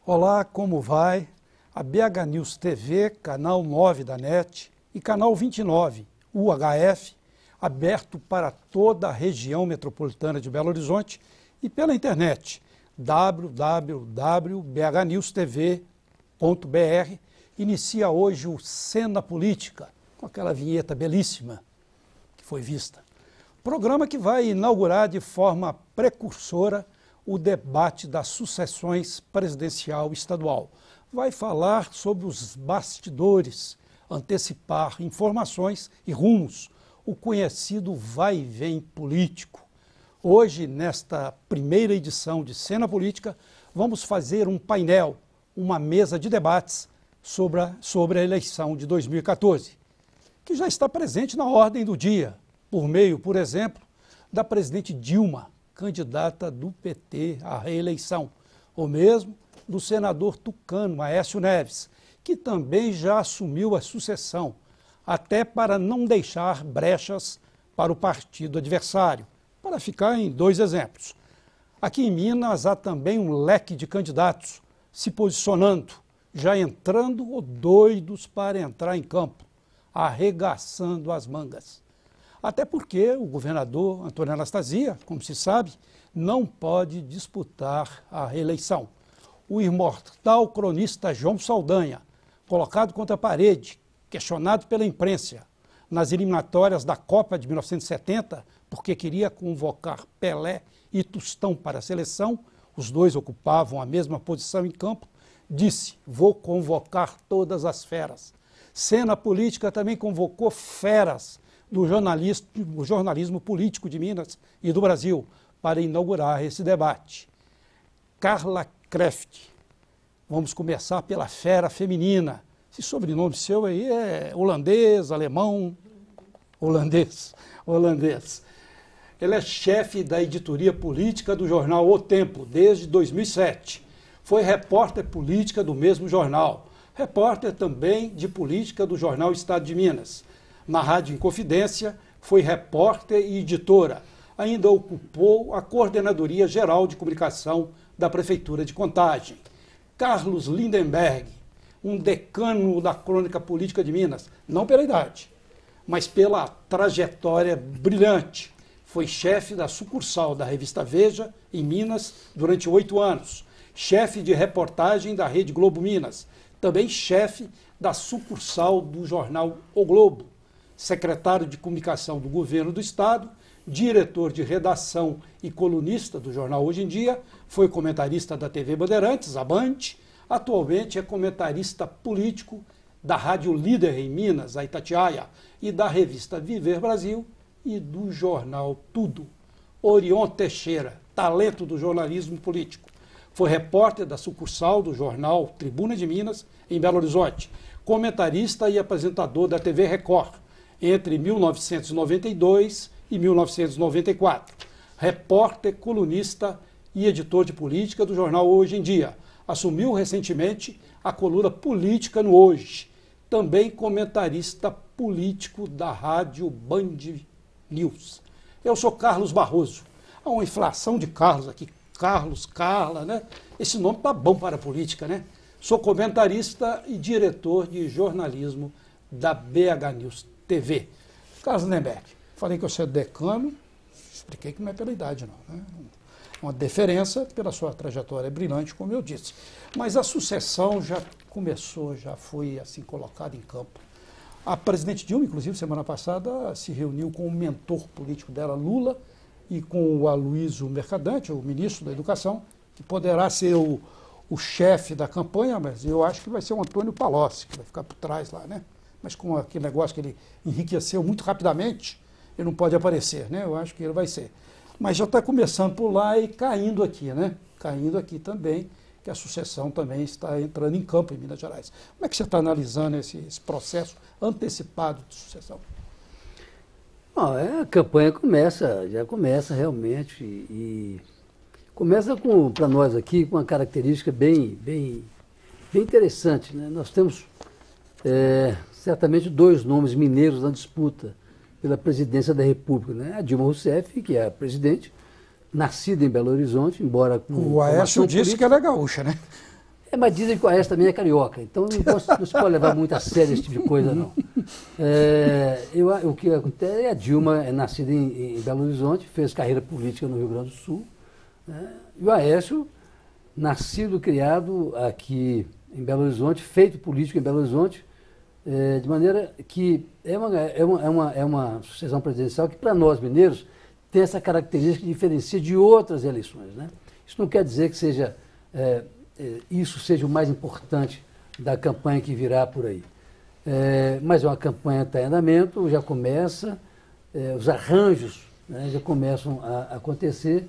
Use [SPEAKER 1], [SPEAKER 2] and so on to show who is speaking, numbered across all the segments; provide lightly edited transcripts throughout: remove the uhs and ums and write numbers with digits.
[SPEAKER 1] Olá, como vai? A BH News TV, canal 9 da NET e canal 29, UHF, aberto para toda a região metropolitana de Belo Horizonte e pela internet, www.bhnewstv.br, inicia hoje o Cena Política, com aquela vinheta belíssima que foi vista. Programa que vai inaugurar de forma precursora o debate das sucessões presidencial e estadual. Vai falar sobre os bastidores, antecipar informações e rumos, o conhecido vai e vem político. Hoje, nesta primeira edição de Cena Política, vamos fazer um painel, uma mesa de debates sobre a eleição de 2014, que já está presente na ordem do dia, por meio, por exemplo, da presidente Dilma, candidata do PT à reeleição, ou mesmo do senador tucano Aécio Neves, que também já assumiu a sucessão, até para não deixar brechas para o partido adversário. Para ficar em dois exemplos. Aqui em Minas há também um leque de candidatos se posicionando, já entrando ou doidos para entrar em campo, arregaçando as mangas. Até porque o governador Antônio Anastasia, como se sabe, não pode disputar a reeleição. O imortal cronista João Saldanha, colocado contra a parede, questionado pela imprensa nas eliminatórias da Copa de 1970, porque queria convocar Pelé e Tostão para a seleção, os dois ocupavam a mesma posição em campo, disse: vou convocar todas as feras. Cena Política também convocou feras do jornalismo político de Minas e do Brasil para inaugurar esse debate. Carla Kreft. Vamos começar pela fera feminina. Esse sobrenome seu aí é holandês, alemão, holandês. Ela é chefe da editoria política do jornal O Tempo desde 2007. Foi repórter política do mesmo jornal. Repórter também de política do jornal Estado de Minas. Na Rádio Inconfidência, foi repórter e editora. Ainda ocupou a Coordenadoria Geral de Comunicação da Prefeitura de Contagem. Carlos Lindenberg, um decano da crônica política de Minas, não pela idade, mas pela trajetória brilhante. Foi chefe da sucursal da revista Veja, em Minas, durante 8 anos. Chefe de reportagem da Rede Globo Minas. Também chefe da sucursal do jornal O Globo. Secretário de Comunicação do Governo do Estado, diretor de redação e colunista do jornal Hoje em Dia, foi comentarista da TV Bandeirantes, a Band, atualmente é comentarista político da Rádio Líder em Minas, a Itatiaia, e da revista Viver Brasil e do jornal Tudo. Orion Teixeira, talento do jornalismo político. Foi repórter da sucursal do jornal Tribuna de Minas, em Belo Horizonte, comentarista e apresentador da TV Record, entre 1992 e 1994. Repórter, colunista e editor de política do jornal Hoje em Dia. Assumiu recentemente a coluna Política no Hoje. Também comentarista político da rádio Band News. Eu sou Carlos Barroso. Há uma inflação de Carlos aqui. Carlos, Carla, né? Esse nome tá bom para a política, né? Sou comentarista e diretor de jornalismo da BH News TV. Carlos Lindenberg, falei que você é decano, expliquei que não é pela idade não, né? Uma deferência pela sua trajetória brilhante, como eu disse. Mas a sucessão já começou, já foi assim colocada em campo. A presidente Dilma, inclusive, semana passada, se reuniu com o mentor político dela, Lula, e com o Aloysio Mercadante, o ministro da Educação, que poderá ser o chefe da campanha, mas eu acho que vai ser o Antônio Palocci, que vai ficar por trás lá, né? Mas com aquele negócio que ele enriqueceu muito rapidamente, ele não pode aparecer, né? Eu acho que ele vai ser. Mas já está começando por lá e caindo aqui, né? Caindo aqui também, que a sucessão também está entrando em campo em Minas Gerais. Como é que você está analisando esse processo antecipado de sucessão?
[SPEAKER 2] A campanha já começa realmente e começa para nós aqui com uma característica bem interessante, né? Nós temos certamente dois nomes mineiros na disputa pela presidência da República, né? A Dilma Rousseff, que é a presidente, nascida em Belo Horizonte, embora com
[SPEAKER 1] o Aécio disse que ela é gaúcha, né?
[SPEAKER 2] Mas dizem que o Aécio também é carioca, então não se pode levar muito a sério esse tipo de coisa, não. O que acontece é a Dilma é nascida em Belo Horizonte, fez carreira política no Rio Grande do Sul, né? E o Aécio, nascido, criado aqui em Belo Horizonte, feito político em Belo Horizonte, de maneira que é uma sucessão presidencial que, para nós mineiros, tem essa característica que diferencia de outras eleições, né? Isso não quer dizer que isso seja o mais importante da campanha que virá por aí. Mas é uma campanha que está em andamento, já começa, os arranjos, né, já começam a acontecer.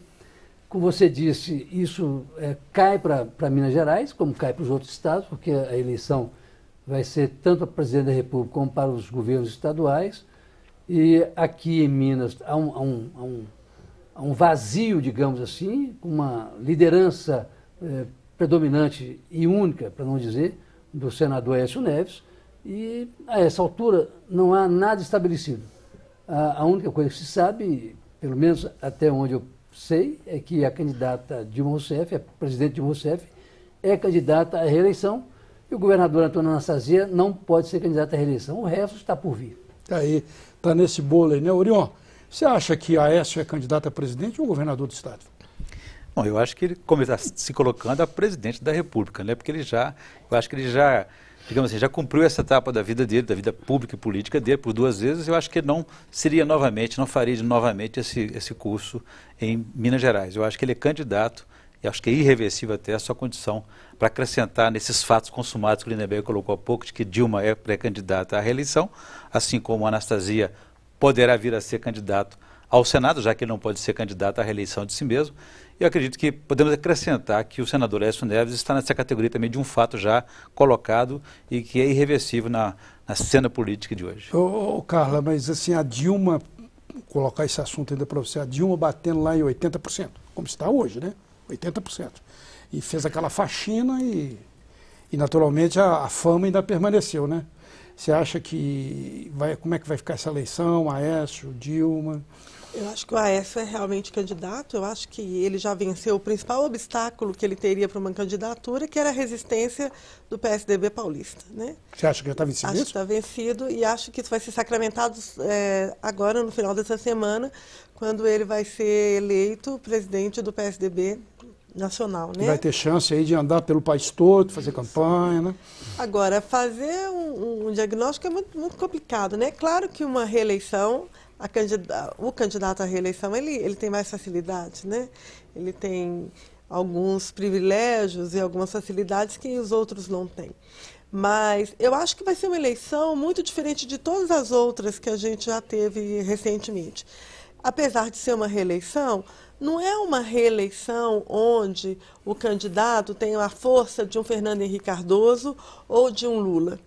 [SPEAKER 2] Como você disse, isso cai para Minas Gerais, como cai para os outros estados, porque a eleição vai ser tanto para presidente da República como para os governos estaduais. E aqui em Minas há um vazio, digamos assim, uma liderança predominante e única, para não dizer, do senador Aécio Neves, e a essa altura não há nada estabelecido. A única coisa que se sabe, pelo menos até onde eu sei, é que a candidata Dilma Rousseff, a presidente Dilma Rousseff, é candidata à reeleição, e o governador Antônio Anastasia não pode ser candidato à reeleição. O resto está por vir.
[SPEAKER 1] Está nesse bolo aí, né, Orion? Você acha que Aécio é candidato a presidente ou governador do estado?
[SPEAKER 3] Bom, eu acho que ele está se colocando a presidente da República, né? Porque eu acho que ele já, digamos assim, já cumpriu essa etapa da vida dele, da vida pública e política dele por 2 vezes. Eu acho que ele não faria novamente esse curso em Minas Gerais. Eu acho que ele é candidato, e acho que é irreversível até a sua condição para acrescentar nesses fatos consumados que o Lindenberg colocou há pouco, de que Dilma é pré-candidata à reeleição, assim como Anastasia poderá vir a ser candidato ao Senado, já que ele não pode ser candidato à reeleição de si mesmo. E eu acredito que podemos acrescentar que o senador Aécio Neves está nessa categoria também de um fato já colocado e que é irreversível na cena política de hoje.
[SPEAKER 1] Carla, mas assim, a Dilma, colocar esse assunto ainda para você, a Dilma batendo lá em 80%, como está hoje, né? 80%. E fez aquela faxina e naturalmente a fama ainda permaneceu, né? Você acha que como é que vai ficar essa eleição, Aécio, Dilma?
[SPEAKER 4] Eu acho que o Aécio é realmente candidato, eu acho que ele já venceu o principal obstáculo que ele teria para uma candidatura, que era a resistência do PSDB paulista, né?
[SPEAKER 1] Você acha que já está vencido?
[SPEAKER 4] Acho que está vencido e acho que isso vai ser sacramentado agora, no final dessa semana, quando ele vai ser eleito presidente do PSDB nacional, né?
[SPEAKER 1] Vai ter chance aí de andar pelo país todo, fazer campanha, né?
[SPEAKER 4] Agora, fazer um diagnóstico é muito, muito complicado, né? Claro que uma reeleição, o candidato à reeleição, ele tem mais facilidades, né? Ele tem alguns privilégios e algumas facilidades que os outros não têm. Mas eu acho que vai ser uma eleição muito diferente de todas as outras que a gente já teve recentemente. Apesar de ser uma reeleição, não é uma reeleição onde o candidato tem a força de um Fernando Henrique Cardoso ou de um Lula.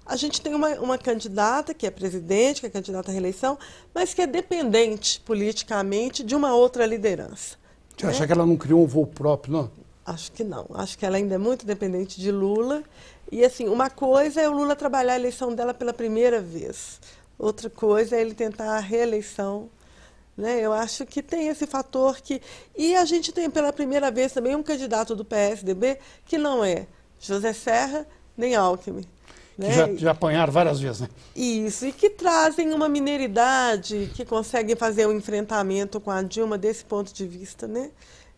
[SPEAKER 4] A gente tem uma candidata que é presidente, que é candidata à reeleição, mas que é dependente politicamente de uma outra liderança.
[SPEAKER 1] Você acha que ela não criou um voo próprio, não?
[SPEAKER 4] Acho que não. Acho que ela ainda é muito dependente de Lula. E, assim, uma coisa é o Lula trabalhar a eleição dela pela primeira vez. Outra coisa é ele tentar a reeleição, né? Eu acho que tem esse fator que... E a gente tem pela primeira vez também um candidato do PSDB que não é José Serra nem Alckmin. Né?
[SPEAKER 1] Que já apanharam várias vezes, né?
[SPEAKER 4] Isso, e que trazem uma mineiridade, que conseguem fazer um enfrentamento com a Dilma desse ponto de vista, né?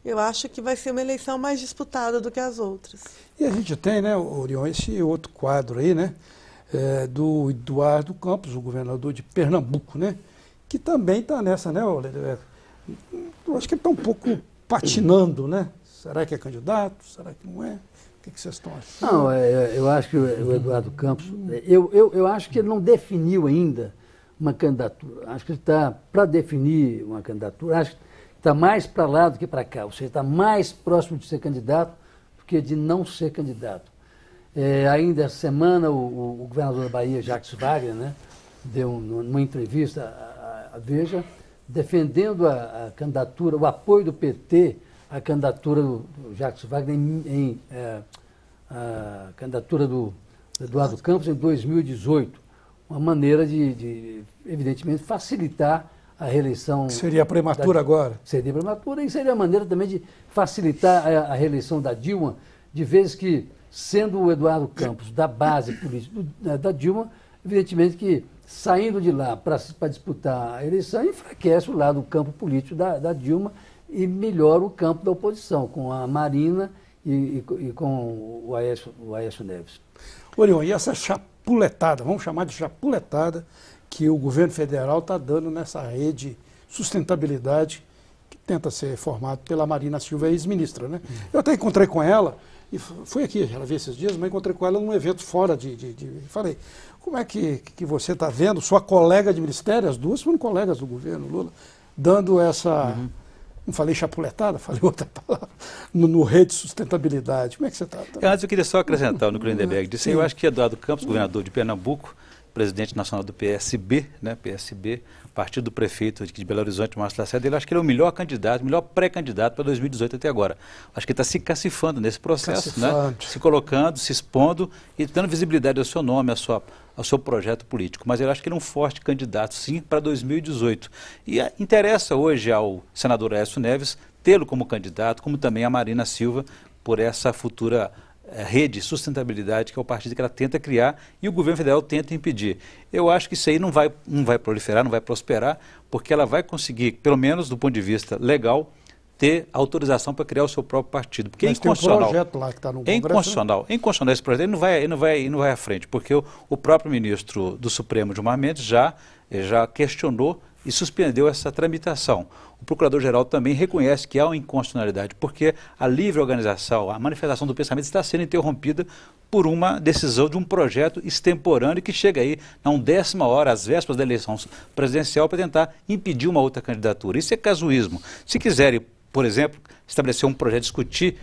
[SPEAKER 4] Eu acho que vai ser uma eleição mais disputada do que as outras.
[SPEAKER 1] E a gente tem, né, Orion, esse outro quadro aí, né, do Eduardo Campos, o governador de Pernambuco, né, que também está nessa, né, eu acho que ele está um pouco patinando, né? Será que é candidato? Será que não é? O que vocês estão achando?
[SPEAKER 2] Não, eu acho que o Eduardo Campos, eu acho que ele não definiu ainda uma candidatura. Acho que ele está para definir uma candidatura, acho que está mais para lá do que para cá, ou seja, está mais próximo de ser candidato do que de não ser candidato. Ainda essa semana, o governador da Bahia, Jacques Wagner, né, deu uma entrevista à Veja, defendendo a candidatura, o apoio do PT à candidatura do Jacques Wagner a candidatura do Eduardo Campos em 2018. Uma maneira de evidentemente, facilitar a reeleição...
[SPEAKER 1] Seria prematura agora?
[SPEAKER 2] Seria prematura e seria a maneira também de facilitar a reeleição da Dilma, de vez que sendo o Eduardo Campos da base política da Dilma, evidentemente que saindo de lá para disputar a eleição, enfraquece o lado do campo político da Dilma e melhora o campo da oposição, com a Marina e com o Aécio Neves.
[SPEAKER 1] Orion, e essa chapuletada, vamos chamar de chapuletada, que o governo federal está dando nessa rede sustentabilidade que tenta ser formada pela Marina Silva, ex-ministra, né? Eu até encontrei com ela, e fui aqui, ela veio esses dias, mas encontrei com ela num evento fora falei, como é que você está vendo sua colega de ministério, as duas foram colegas do governo Lula, dando essa, não falei chapuletada, falei outra palavra, no rede sustentabilidade. Como é que você está?
[SPEAKER 3] Antes eu queria só acrescentar no que o Lindenberg disse, eu acho que Eduardo Campos, governador de Pernambuco, presidente nacional do PSB, né, PSB, partido do prefeito de Belo Horizonte, Márcio Lacerda, ele acho que ele é o melhor candidato, o melhor pré-candidato para 2018 até agora. Acho que ele está se cacifando nesse processo, né, se colocando, se expondo e dando visibilidade ao seu nome, ao seu projeto político. Mas eu acho que ele é um forte candidato, sim, para 2018. E interessa hoje ao senador Aécio Neves tê-lo como candidato, como também a Marina Silva, por essa futura rede de sustentabilidade, que é o partido que ela tenta criar e o governo federal tenta impedir. Eu acho que isso aí não vai proliferar, não vai prosperar, porque ela vai conseguir, pelo menos do ponto de vista legal, ter autorização para criar o seu próprio partido. Porque
[SPEAKER 1] mas
[SPEAKER 3] é inconstitucional.
[SPEAKER 1] Tem um projeto lá que está no Congresso,
[SPEAKER 3] inconstitucional. É inconstitucional esse projeto, ele não vai à frente, porque o próprio ministro do Supremo, Gilmar Mendes, já questionou e suspendeu essa tramitação. O procurador-geral também reconhece que há uma inconstitucionalidade, porque a livre organização, a manifestação do pensamento está sendo interrompida por uma decisão de um projeto extemporâneo que chega aí na 10ª hora, às vésperas da eleição presidencial, para tentar impedir uma outra candidatura. Isso é casuísmo. Se quiserem, por exemplo, estabelecer um projeto, discutir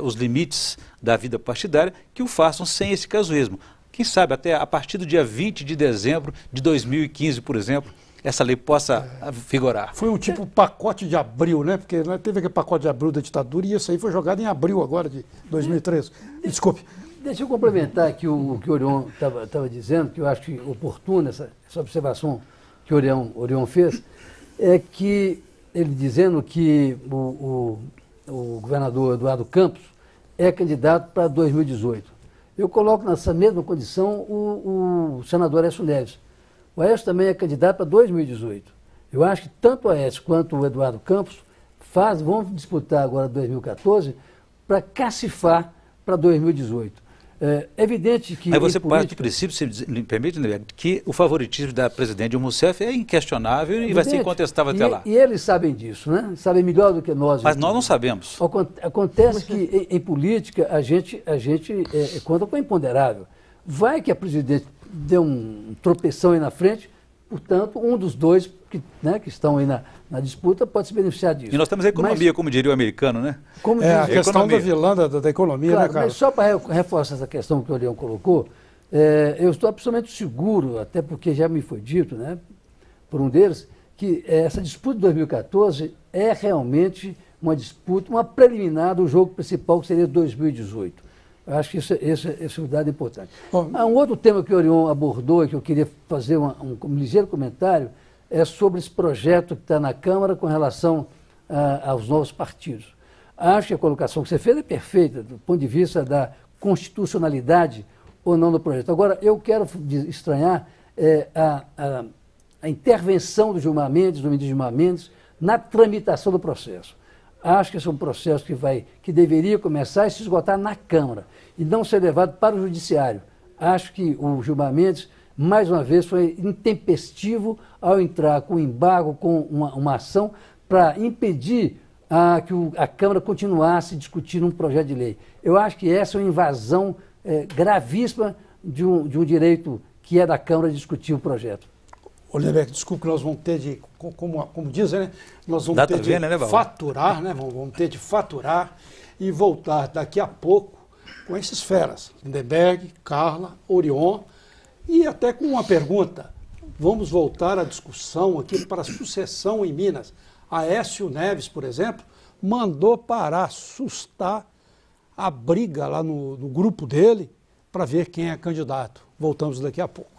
[SPEAKER 3] os limites da vida partidária, que o façam sem esse casuísmo. Quem sabe até a partir do dia 20 de dezembro de 2015, por exemplo, essa lei possa vigorar.
[SPEAKER 1] Foi um tipo pacote de abril, né? Porque teve aquele pacote de abril da ditadura e isso aí foi jogado em abril agora de 2013. Desculpe.
[SPEAKER 2] Deixa eu complementar aqui o que o Orion estava dizendo, que eu acho que oportuna essa observação que o Orion fez, é que ele dizendo que o governador Eduardo Campos é candidato para 2018. Eu coloco nessa mesma condição o senador Aécio Neves. O Aécio também é candidato para 2018. Eu acho que tanto o Aécio quanto o Eduardo Campos vão disputar agora 2014 para cacifar para 2018. É evidente que...
[SPEAKER 3] Mas você parte do princípio, se me permite, que o favoritismo da presidente Dilma Rousseff é inquestionável e vai ser incontestável até lá.
[SPEAKER 2] E eles sabem disso, né? Sabem melhor do que nós.
[SPEAKER 3] Mas nós não sabemos.
[SPEAKER 2] Acontece que em política a gente conta com o imponderável. Vai que a presidente deu um tropeção aí na frente, portanto, um dos dois que estão aí na disputa pode se beneficiar disso.
[SPEAKER 3] E nós temos a economia, como diria o americano, né?
[SPEAKER 1] A questão da vilã da economia,
[SPEAKER 2] claro,
[SPEAKER 1] né, cara?
[SPEAKER 2] Mas só para reforçar essa questão que o Leão colocou, eu estou absolutamente seguro, até porque já me foi dito, né, por um deles, que essa disputa de 2014 é realmente uma disputa, uma preliminar do jogo principal, que seria 2018. Eu acho que esse é um dado importante. Há um outro tema que o Orion abordou e que eu queria fazer um ligeiro comentário, é sobre esse projeto que está na Câmara com relação aos novos partidos. Acho que a colocação que você fez é perfeita, do ponto de vista da constitucionalidade ou não do projeto. Agora, eu quero estranhar a intervenção do ministro Gilmar Mendes, na tramitação do processo. Acho que esse é um processo que deveria começar e se esgotar na Câmara e não ser levado para o Judiciário. Acho que o Gilmar Mendes, mais uma vez, foi intempestivo ao entrar com embargo, com uma ação para impedir que a Câmara continuasse discutindo um projeto de lei. Eu acho que essa é uma invasão gravíssima de um direito que é da Câmara de discutir o projeto.
[SPEAKER 1] Lindenberg, desculpe que nós vamos ter de, como dizem, né? Nós vamos ter de faturar, né? Vamos ter de faturar e voltar daqui a pouco com esses feras. Lindenberg, Carla, Orion e até com uma pergunta. Vamos voltar à discussão aqui para a sucessão em Minas. Aécio Neves, por exemplo, mandou parar, assustar a briga lá no grupo dele para ver quem é candidato. Voltamos daqui a pouco.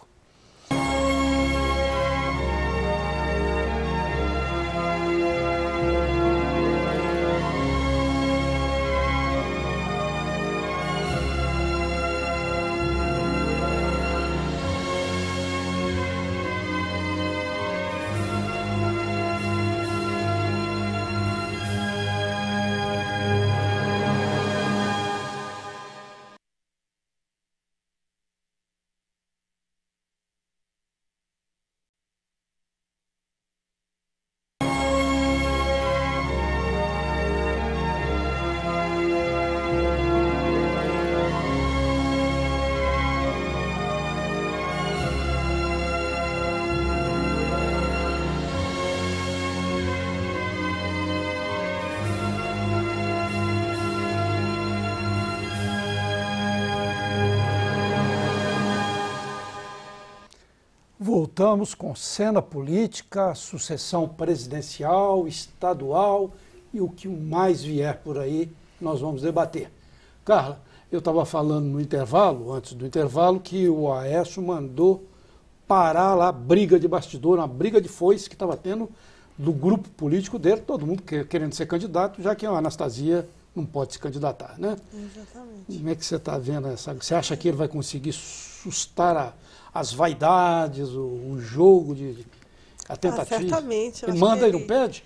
[SPEAKER 1] voltamos com cena política, sucessão presidencial, estadual e o que mais vier por aí nós vamos debater. Carla, eu estava falando no intervalo, antes do intervalo, que o Aécio mandou parar lá a briga de bastidor, uma briga de foice que estava tendo do grupo político dele, todo mundo querendo ser candidato, já que a Anastasia não pode se candidatar, né?
[SPEAKER 4] Exatamente.
[SPEAKER 1] Como é que você está vendo essa? Você acha que ele vai conseguir sustar as vaidades, o jogo, a tentativa?
[SPEAKER 4] Certamente.
[SPEAKER 1] Ele manda e não pede?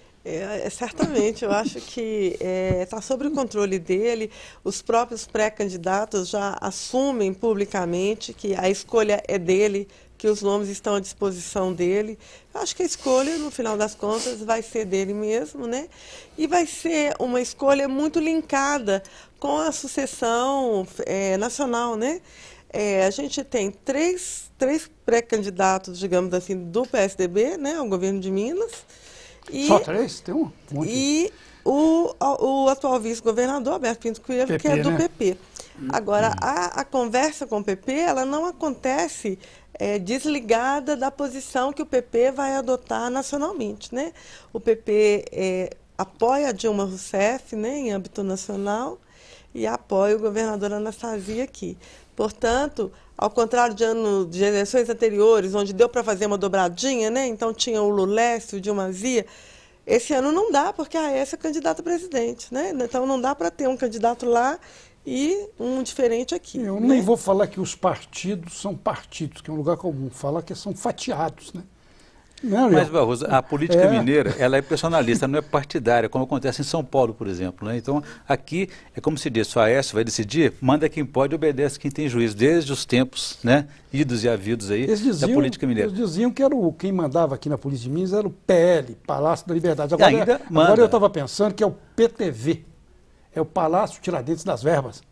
[SPEAKER 4] Certamente, eu acho que está sob o controle dele. Os próprios pré-candidatos já assumem publicamente que a escolha é dele, que os nomes estão à disposição dele. Eu acho que a escolha, no final das contas, vai ser dele mesmo, né? E vai ser uma escolha muito linkada com a sucessão nacional, né? A gente tem três pré-candidatos, digamos assim, do PSDB, né, ao governo de Minas.
[SPEAKER 1] Só três? Tem um monte.
[SPEAKER 4] E o atual vice-governador, Alberto Pinto Coelho, que é do PP. Agora, a conversa com o PP, ela não acontece desligada da posição que o PP vai adotar nacionalmente, né? O PP apoia a Dilma Rousseff, né, em âmbito nacional, e apoia o governador Anastasia aqui. Portanto, ao contrário de eleições anteriores, onde deu para fazer uma dobradinha, né? Então tinha o Lulécio, o Dilma Zia. Esse ano não dá, porque a Aécio é candidata a presidente, né? Então não dá para ter um candidato lá e um diferente aqui.
[SPEAKER 1] Eu
[SPEAKER 4] né?
[SPEAKER 1] nem vou falar que os partidos são partidos, que é um lugar comum. Falar que são fatiados, né? Não,
[SPEAKER 3] mas, Barroso, a política mineira, ela é personalista, não é partidária, como acontece em São Paulo, por exemplo. Né? Então, aqui, é como se diz, o Aécio vai decidir, manda quem pode, obedece quem tem juízo, desde os tempos, né, idos e havidos aí, da política mineira.
[SPEAKER 1] Eles diziam que quem mandava aqui na Polícia de Minas era o PL, Palácio da Liberdade.
[SPEAKER 3] Agora
[SPEAKER 1] eu estava pensando que é o PTV, é o Palácio Tiradentes das Verbas.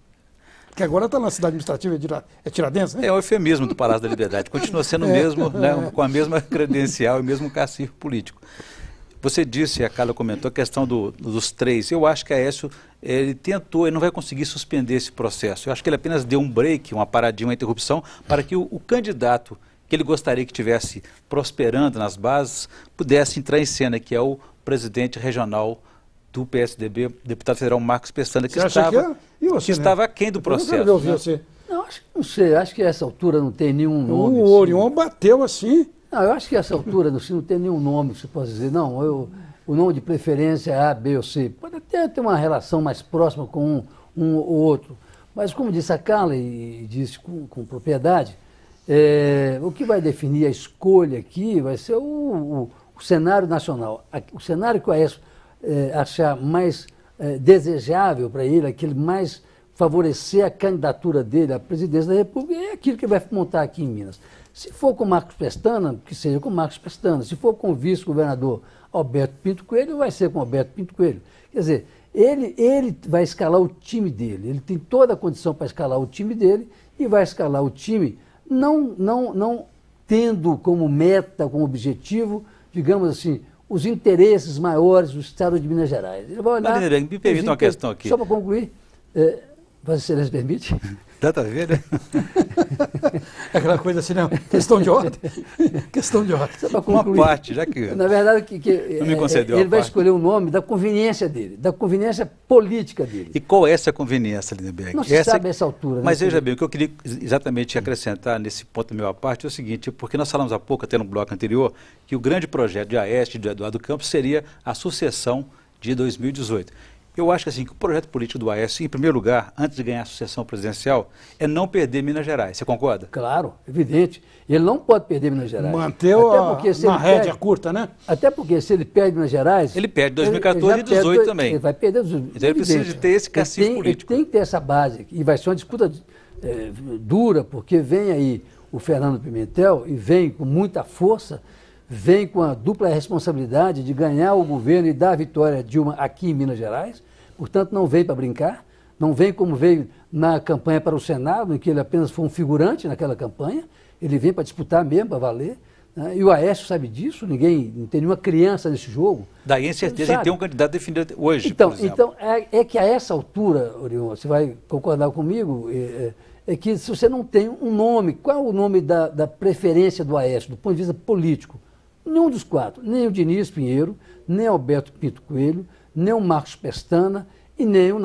[SPEAKER 1] Que agora está na cidade administrativa, é Tiradentes, né?
[SPEAKER 3] É o eufemismo do Palácio da Liberdade, continua sendo o mesmo, né, com a mesma credencial e o mesmo cacife político. Você disse, a Carla comentou, a questão dos três. Eu acho que a Aécio, ele tentou, ele não vai conseguir suspender esse processo. Eu acho que ele apenas deu um break, uma paradinha, uma interrupção, para que o candidato que ele gostaria que estivesse prosperando nas bases pudesse entrar em cena, que é o presidente regional do PSDB, deputado federal Marcos Pestana, que estava aquém do processo.
[SPEAKER 2] Não, não sei, acho que a essa altura não tem nenhum nome.
[SPEAKER 1] O Orion bateu assim.
[SPEAKER 2] Não, eu acho que a essa altura não tem nenhum nome que você possa dizer, não, o nome de preferência é A, B ou C. Pode até ter uma relação mais próxima com um ou outro. Mas como disse a Carla e disse com propriedade, o que vai definir a escolha aqui vai ser o cenário nacional. O cenário que o Aécio achar mais desejável para ele, aquele mais favorecer a candidatura dele à presidência da República, é aquilo que vai montar aqui em Minas. Se for com Marcos Pestana, que seja com Marcos Pestana. Se for com o vice-governador Alberto Pinto Coelho, vai ser com Alberto Pinto Coelho. Quer dizer, ele vai escalar o time dele, ele tem toda a condição para escalar o time dele e vai escalar o time não tendo como meta, como objetivo, digamos assim, os interesses maiores do Estado de Minas Gerais. Ele vai olhar,
[SPEAKER 3] me permita uma questão aqui.
[SPEAKER 2] Só para concluir, Vossa Excelência permite?
[SPEAKER 3] Dá para ver, né?
[SPEAKER 1] Aquela coisa assim, não, questão de ordem. Questão de ordem.
[SPEAKER 3] Uma parte, já que...
[SPEAKER 2] Na verdade,
[SPEAKER 3] não me concedeu
[SPEAKER 2] ele vai escolher o nome da conveniência dele, da conveniência política dele.
[SPEAKER 3] E qual é essa conveniência, Lindenberg?
[SPEAKER 2] Não se sabe essa altura.
[SPEAKER 3] Mas veja bem, o que eu queria exatamente acrescentar nesse ponto da minha parte é o seguinte, porque nós falamos há pouco, até no bloco anterior, que o grande projeto de Aécio e de Eduardo Campos seria a sucessão de 2018. Eu acho que, assim, que o projeto político do Aécio, em primeiro lugar, antes de ganhar a sucessão presidencial, é não perder Minas Gerais. Você concorda?
[SPEAKER 2] Claro, evidente. Ele não pode perder Minas Gerais.
[SPEAKER 1] Manter na rédea curta, né?
[SPEAKER 2] Até porque se ele perde Minas Gerais...
[SPEAKER 3] Ele perde 2014 e 2018 também.
[SPEAKER 2] Ele vai perder 2018.
[SPEAKER 3] Então ele precisa de ter esse cacife político.
[SPEAKER 2] Ele tem que ter essa base. E vai ser uma disputa dura, porque vem aí o Fernando Pimentel e vem com muita força, vem com a dupla responsabilidade de ganhar o governo e dar a vitória a Dilma aqui em Minas Gerais. Portanto, não veio para brincar, não vem como veio na campanha para o Senado, em que ele apenas foi um figurante naquela campanha. Ele vem para disputar mesmo, para valer. né? E o Aécio sabe disso, ninguém, não tem nenhuma criança nesse jogo.
[SPEAKER 3] Daí a incerteza em ter um candidato definido hoje,
[SPEAKER 2] Então,
[SPEAKER 3] por exemplo.
[SPEAKER 2] é que a essa altura, Orion, você vai concordar comigo, é que se você não tem um nome, qual é o nome da preferência do Aécio, do ponto de vista político? Nenhum dos quatro, nem o Diniz Pinheiro, nem Alberto Pinto Coelho, nem o Marcos Pestana e nem o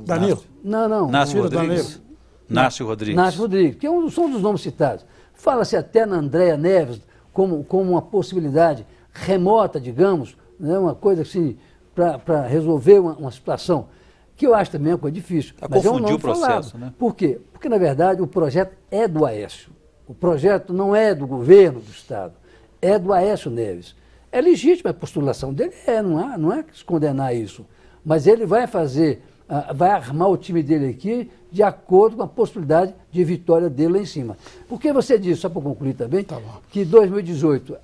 [SPEAKER 1] Danilo.
[SPEAKER 2] Não.
[SPEAKER 3] Nácio
[SPEAKER 2] o
[SPEAKER 3] Rodrigues. Nácio Rodrigues.
[SPEAKER 2] Nácio Rodrigues, que são um dos nomes citados. Fala-se até na Andréa Neves como uma possibilidade remota, digamos, né, uma coisa assim, para resolver uma situação, que eu acho também uma coisa difícil. Mas é um nome
[SPEAKER 3] o processo,
[SPEAKER 2] falado.
[SPEAKER 3] né?
[SPEAKER 2] Por quê? Porque, na verdade, o projeto é do Aécio. O projeto não é do governo do Estado, é do Aécio Neves. É legítima a postulação dele, não é que se condenar isso. Mas ele vai vai armar o time dele aqui de acordo com a possibilidade de vitória dele lá em cima. Porque você disse, só para concluir também, que 2018,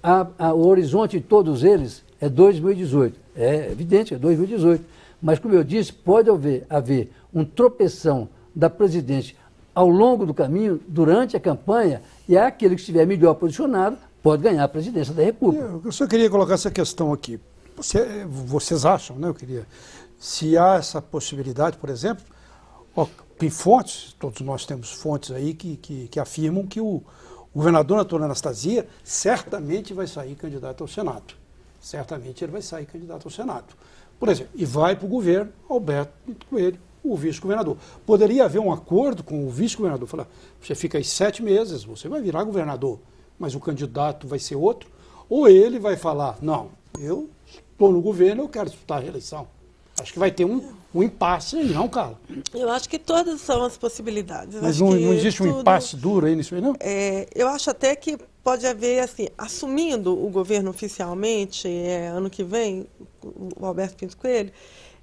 [SPEAKER 2] o horizonte de todos eles é 2018. É evidente, é 2018. Mas, como eu disse, pode haver um tropeção da presidente ao longo do caminho, durante a campanha, e aquele que estiver melhor posicionado pode ganhar a presidência da República.
[SPEAKER 1] Eu só queria colocar essa questão aqui. Vocês acham, né? Se há essa possibilidade, por exemplo, tem fontes, todos nós temos fontes aí que afirmam que o governador Antônio Anastasia certamente vai sair candidato ao Senado. Certamente ele vai sair candidato ao Senado. Por exemplo, e vai para o governo Alberto Pinto Coelho, o vice-governador. Poderia haver um acordo com o vice-governador, falar, você fica aí 7 meses, você vai virar governador, mas o candidato vai ser outro, ou ele vai falar, não, eu estou no governo, eu quero disputar a reeleição. Acho que vai ter um impasse aí, não, Carla?
[SPEAKER 4] Eu acho que todas são as possibilidades.
[SPEAKER 1] Mas não existe um impasse duro aí nisso aí, não?
[SPEAKER 4] Eu acho até que pode haver, assim, assumindo o governo oficialmente, ano que vem, o Alberto Pinto Coelho,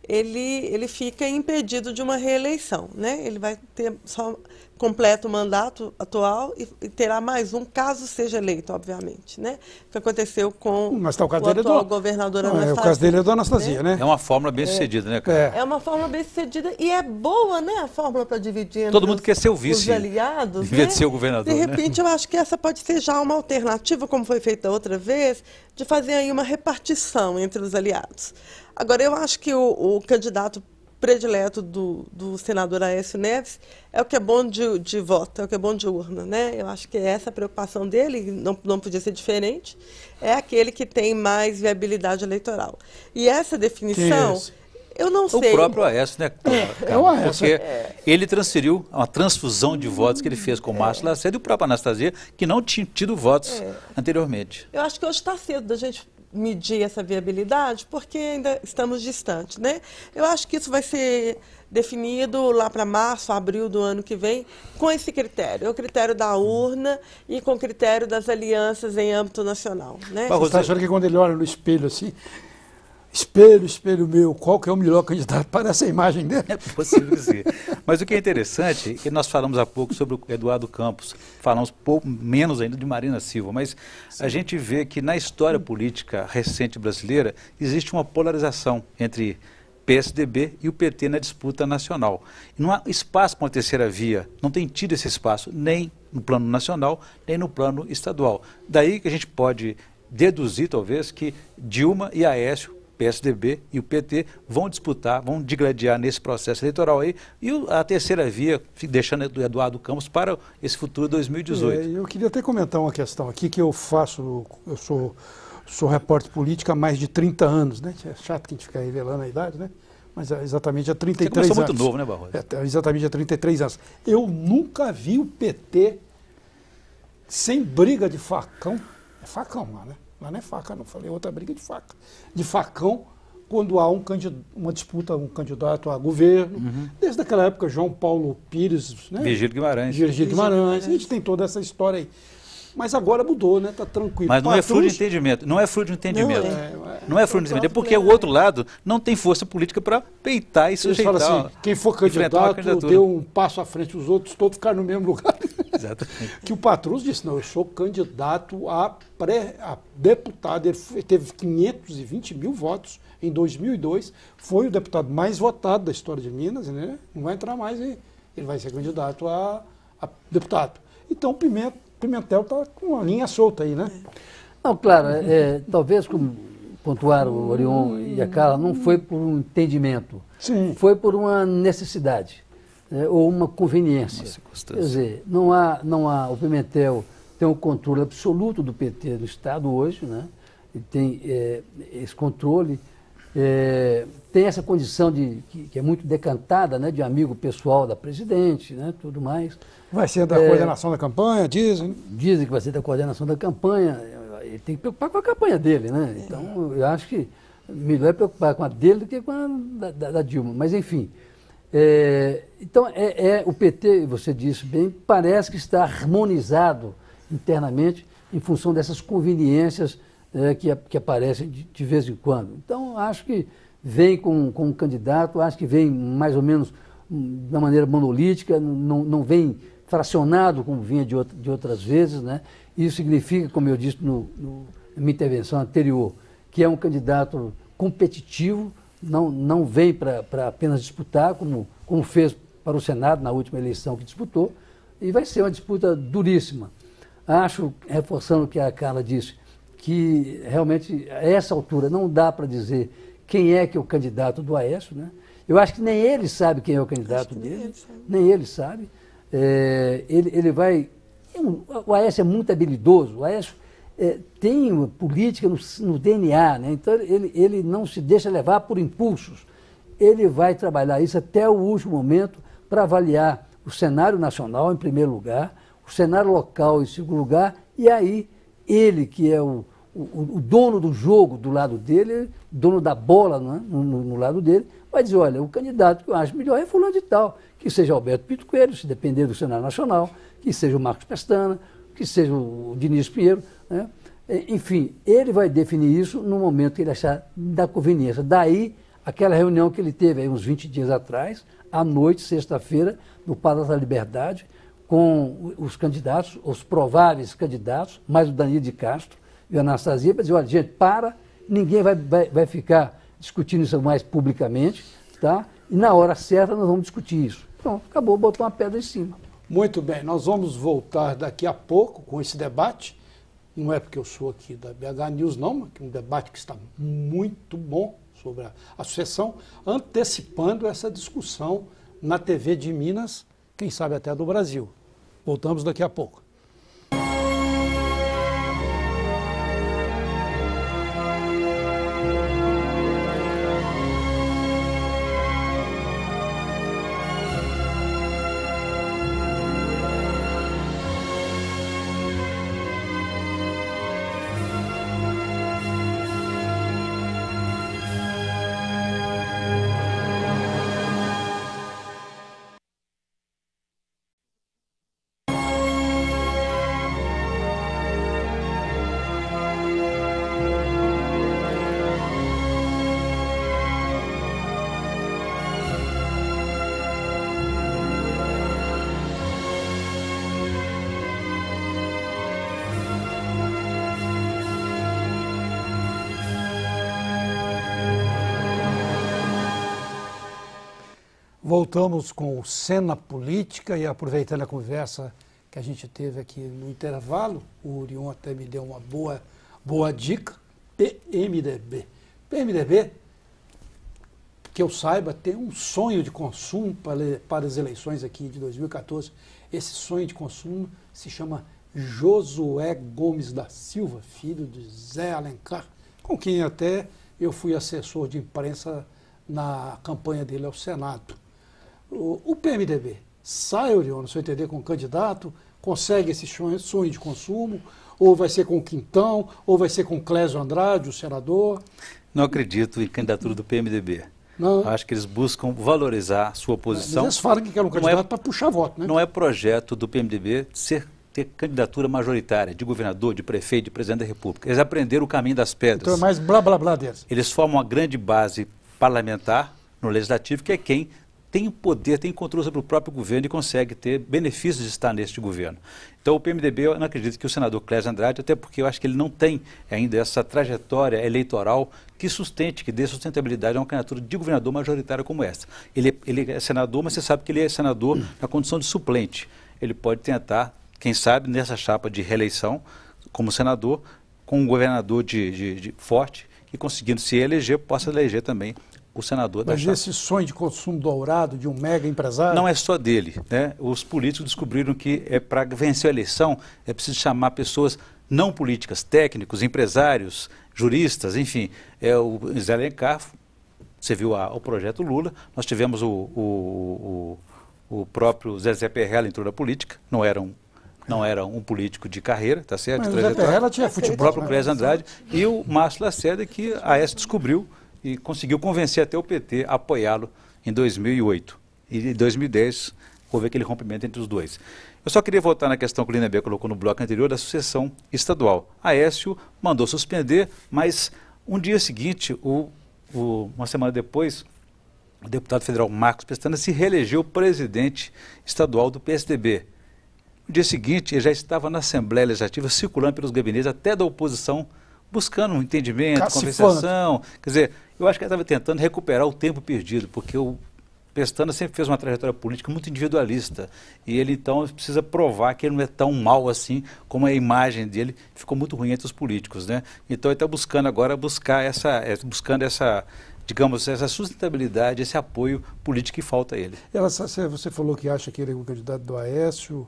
[SPEAKER 4] ele fica impedido de uma reeleição, né? Ele vai ter só completa o mandato atual e terá mais um, caso seja eleito, obviamente, né? O que aconteceu com
[SPEAKER 1] o
[SPEAKER 4] atual governador Anastasia.
[SPEAKER 1] O caso dele é do Anastasia, né?
[SPEAKER 3] É uma fórmula bem sucedida, né, cara?
[SPEAKER 4] É uma fórmula bem sucedida e é boa, né, a fórmula para dividir entre
[SPEAKER 3] todo mundo quer ser o vice,
[SPEAKER 4] os aliados.
[SPEAKER 3] Em vez de ser o governador,
[SPEAKER 4] de repente, eu acho que essa pode ser já uma alternativa, como foi feita outra vez, de fazer aí uma repartição entre os aliados. Agora, eu acho que o candidato predileto do senador Aécio Neves é o que é bom de voto, é o que é bom de urna, né? Eu acho que essa preocupação dele, não podia ser diferente, é aquele que tem mais viabilidade eleitoral. E essa definição, eu não sei.
[SPEAKER 3] O próprio Aécio, né?
[SPEAKER 1] É o Aécio.
[SPEAKER 3] Porque ele transferiu uma transfusão de votos que ele fez com o Márcio Lacerda e o próprio Anastasia, que não tinha tido votos anteriormente.
[SPEAKER 4] Eu acho que hoje está cedo da gente medir essa viabilidade, porque ainda estamos distantes, né? Eu acho que isso vai ser definido lá para março, abril do ano que vem, com esse critério, o critério da urna e com o critério das alianças em âmbito nacional, né?
[SPEAKER 1] Você está achando que quando ele olha no espelho assim, espelho, espelho meu, qual que é o melhor candidato? Parece a imagem dele.
[SPEAKER 3] É possível que sim. Mas o que é interessante, que nós falamos há pouco sobre o Eduardo Campos, falamos pouco menos ainda de Marina Silva, mas a gente vê que na história política recente brasileira existe uma polarização entre PSDB e o PT na disputa nacional. E não há espaço para uma terceira via, não tem tido esse espaço nem no plano nacional, nem no plano estadual. Daí que a gente pode deduzir, talvez, que Dilma e Aécio, PSDB e o PT vão disputar, vão digladiar nesse processo eleitoral aí, e a terceira via, deixando o Eduardo Campos para esse futuro 2018.
[SPEAKER 1] Eu queria até comentar uma questão aqui, que eu sou repórter político há mais de 30 anos, né? É chato que a gente fica revelando a idade, né? Mas é exatamente há 33 anos.
[SPEAKER 3] Você começou muito novo, né, Barroso?
[SPEAKER 1] Exatamente há 33 anos. Eu nunca vi o PT sem briga de facão. É facão lá, né? Lá não é faca, não. Falei outra briga de faca. De facão, quando há uma disputa, um candidato a governo. Desde aquela época, João Paulo Pires, né?
[SPEAKER 3] Virgílio Guimarães.
[SPEAKER 1] Virgílio Guimarães. A gente tem toda essa história aí. Mas agora mudou, né? Está tranquilo.
[SPEAKER 3] Mas não é fruto de entendimento. Não é fruto de entendimento. Não é fruto de entendimento. É porque o outro lado não tem força política para peitar e sujeitar.
[SPEAKER 1] Eles falam assim, quem for candidato deu um passo à frente, os outros todos ficaram no mesmo lugar.
[SPEAKER 3] Exatamente.
[SPEAKER 1] Que o Patrus disse, não, eu sou candidato a deputado. Ele teve 520 mil votos em 2002. Foi o deputado mais votado da história de Minas, né? Não vai entrar mais, ele vai ser candidato a deputado. Então, Pimenta Pimentel está com uma linha solta aí, né?
[SPEAKER 2] Não, claro, talvez, como pontuaram o Orion e a Carla, não foi por um entendimento,
[SPEAKER 1] Sim.
[SPEAKER 2] foi por uma necessidade, ou uma conveniência. Quer dizer, não há, o Pimentel tem um controle absoluto do PT no Estado hoje, né? E tem esse controle, tem essa condição que é muito decantada, né, de amigo pessoal da presidente, né, tudo mais.
[SPEAKER 1] Vai ser da coordenação da campanha, dizem?
[SPEAKER 2] Dizem que vai ser da coordenação da campanha. Ele tem que preocupar com a campanha dele, né? Então, eu acho que melhor é preocupar com a dele do que com a da Dilma. Mas, enfim. Então, o PT, você disse bem, parece que está harmonizado internamente em função dessas conveniências que aparecem de vez em quando. Então, acho que vem com um candidato, acho que vem mais ou menos de uma maneira monolítica, não vem fracionado como vinha de outras vezes, né? Isso significa, como eu disse na minha intervenção anterior, que é um candidato competitivo, não vem para apenas disputar, como fez para o Senado na última eleição que disputou, e vai ser uma disputa duríssima. Acho, reforçando o que a Carla disse, que realmente a essa altura não dá para dizer quem é que é o candidato do Aécio, né? Eu acho que nem ele sabe quem é o candidato dele, nem ele sabe. Ele vai... O Aécio é muito habilidoso, o Aécio tem uma política no DNA, né? Então ele não se deixa levar por impulsos. Ele vai trabalhar isso até o último momento para avaliar o cenário nacional, em primeiro lugar, o cenário local, em segundo lugar, e aí ele, que é o dono do jogo do lado dele, dono da bola, né, no lado dele, vai dizer, olha, o candidato que eu acho melhor é fulano de tal, que seja Alberto Pinto Coelho, se depender do cenário nacional, que seja o Marcos Pestana, que seja o Diniz Pinheiro, né? Enfim, ele vai definir isso no momento que ele achar da conveniência. Daí, aquela reunião que ele teve aí uns 20 dias atrás, à noite, sexta-feira, no Palácio da Liberdade, com os candidatos, os prováveis candidatos, mais o Danilo de Castro e a Anastasia, para dizer, olha, gente, ninguém vai ficar discutindo isso mais publicamente, tá? E na hora certa nós vamos discutir isso. Pronto, acabou, botou uma pedra em cima.
[SPEAKER 1] Muito bem, nós vamos voltar daqui a pouco com esse debate. Não é porque eu sou aqui da BH News, não, mas é um debate que está muito bom sobre a sucessão, antecipando essa discussão na TV de Minas, quem sabe até do Brasil. Voltamos daqui a pouco. Voltamos com o Cena Política e aproveitando a conversa que a gente teve aqui no intervalo, o Orion até me deu uma boa dica, PMDB. PMDB, que eu saiba, tem um sonho de consumo para as eleições aqui de 2014. Esse sonho de consumo se chama Josué Gomes da Silva, filho de Zé Alencar, com quem até eu fui assessor de imprensa na campanha dele ao Senado. O PMDB sai, Orion, no seu entender, com o candidato, consegue esse sonho de consumo, ou vai ser com o Quintão, ou vai ser com o Clésio Andrade, o senador?
[SPEAKER 3] Não acredito em candidatura do PMDB.
[SPEAKER 1] Não.
[SPEAKER 3] Acho que eles buscam valorizar a sua posição.
[SPEAKER 1] Mas eles falam que querem um candidato para puxar voto, né?
[SPEAKER 3] Não é projeto do PMDB ter candidatura majoritária de governador, de prefeito, de presidente da República. Eles aprenderam o caminho das pedras.
[SPEAKER 1] Então é mais blá blá blá deles.
[SPEAKER 3] Eles formam uma grande base parlamentar no legislativo, que é quem tem poder, tem controle sobre o próprio governo e consegue ter benefícios de estar neste governo. Então o PMDB, eu não acredito que o senador Clésio Andrade, até porque eu acho que ele não tem ainda essa trajetória eleitoral que sustente, que dê sustentabilidade a uma candidatura de governador majoritária como essa. Ele é senador, mas você sabe que ele é senador na condição de suplente. Ele pode tentar quem sabe, nessa chapa de reeleição como senador, com um governador forte e conseguindo se eleger, possa eleger também o senador da chapa.
[SPEAKER 1] Mas esse sonho de consumo dourado de um mega empresário...
[SPEAKER 3] Não é só dele, né? Os políticos descobriram que para vencer a eleição é preciso chamar pessoas não políticas, técnicos, empresários, juristas, enfim. O Zé Alencar, você viu o projeto Lula, nós tivemos o próprio Zezé Perrella entrou na política, não era um político de carreira, tá certo?
[SPEAKER 1] Mas o Zé Perrella tinha futebol.
[SPEAKER 3] O próprio Clésio Andrade e o Márcio Lacerda, que a Aécio descobriu e conseguiu convencer até o PT a apoiá-lo em 2008. E em 2010 houve aquele rompimento entre os dois. Eu só queria voltar na questão que o Lindenberg colocou no bloco anterior da sucessão estadual. Aécio mandou suspender, mas um dia seguinte, uma semana depois, o deputado federal Marcos Pestana se reelegeu presidente estadual do PSDB. No dia seguinte, ele já estava na Assembleia Legislativa, circulando pelos gabinetes até da oposição, buscando um entendimento, conversação. Quer dizer, eu acho que ele estava tentando recuperar o tempo perdido, porque o Pestana sempre fez uma trajetória política muito individualista. E ele, então, precisa provar que ele não é tão mal assim, como a imagem dele ficou muito ruim entre os políticos, né? Então, ele está buscando agora digamos, essa sustentabilidade, esse apoio político que falta a ele.
[SPEAKER 1] Você falou que acha que ele é o candidato do Aécio.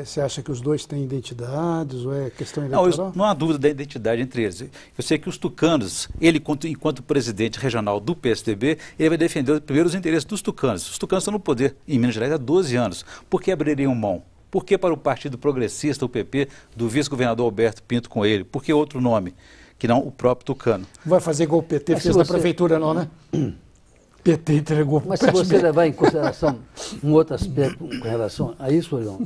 [SPEAKER 1] Você acha que os dois têm identidades ou é questão eleitoral?
[SPEAKER 3] Não há dúvida da identidade entre eles. Eu sei que os tucanos, ele enquanto presidente regional do PSDB, ele vai defender primeiro os interesses dos tucanos. Os tucanos estão no poder em Minas Gerais há 12 anos. Por que abririam mão? Por que para o Partido Progressista, o PP, do vice-governador Alberto Pinto com ele? Por que outro nome, que não o próprio tucano?
[SPEAKER 1] Não vai fazer igual o PT fez na prefeitura não, né? PT entregou para o
[SPEAKER 2] PSDB. Mas se você levar em consideração um outro aspecto com relação a isso, Orion,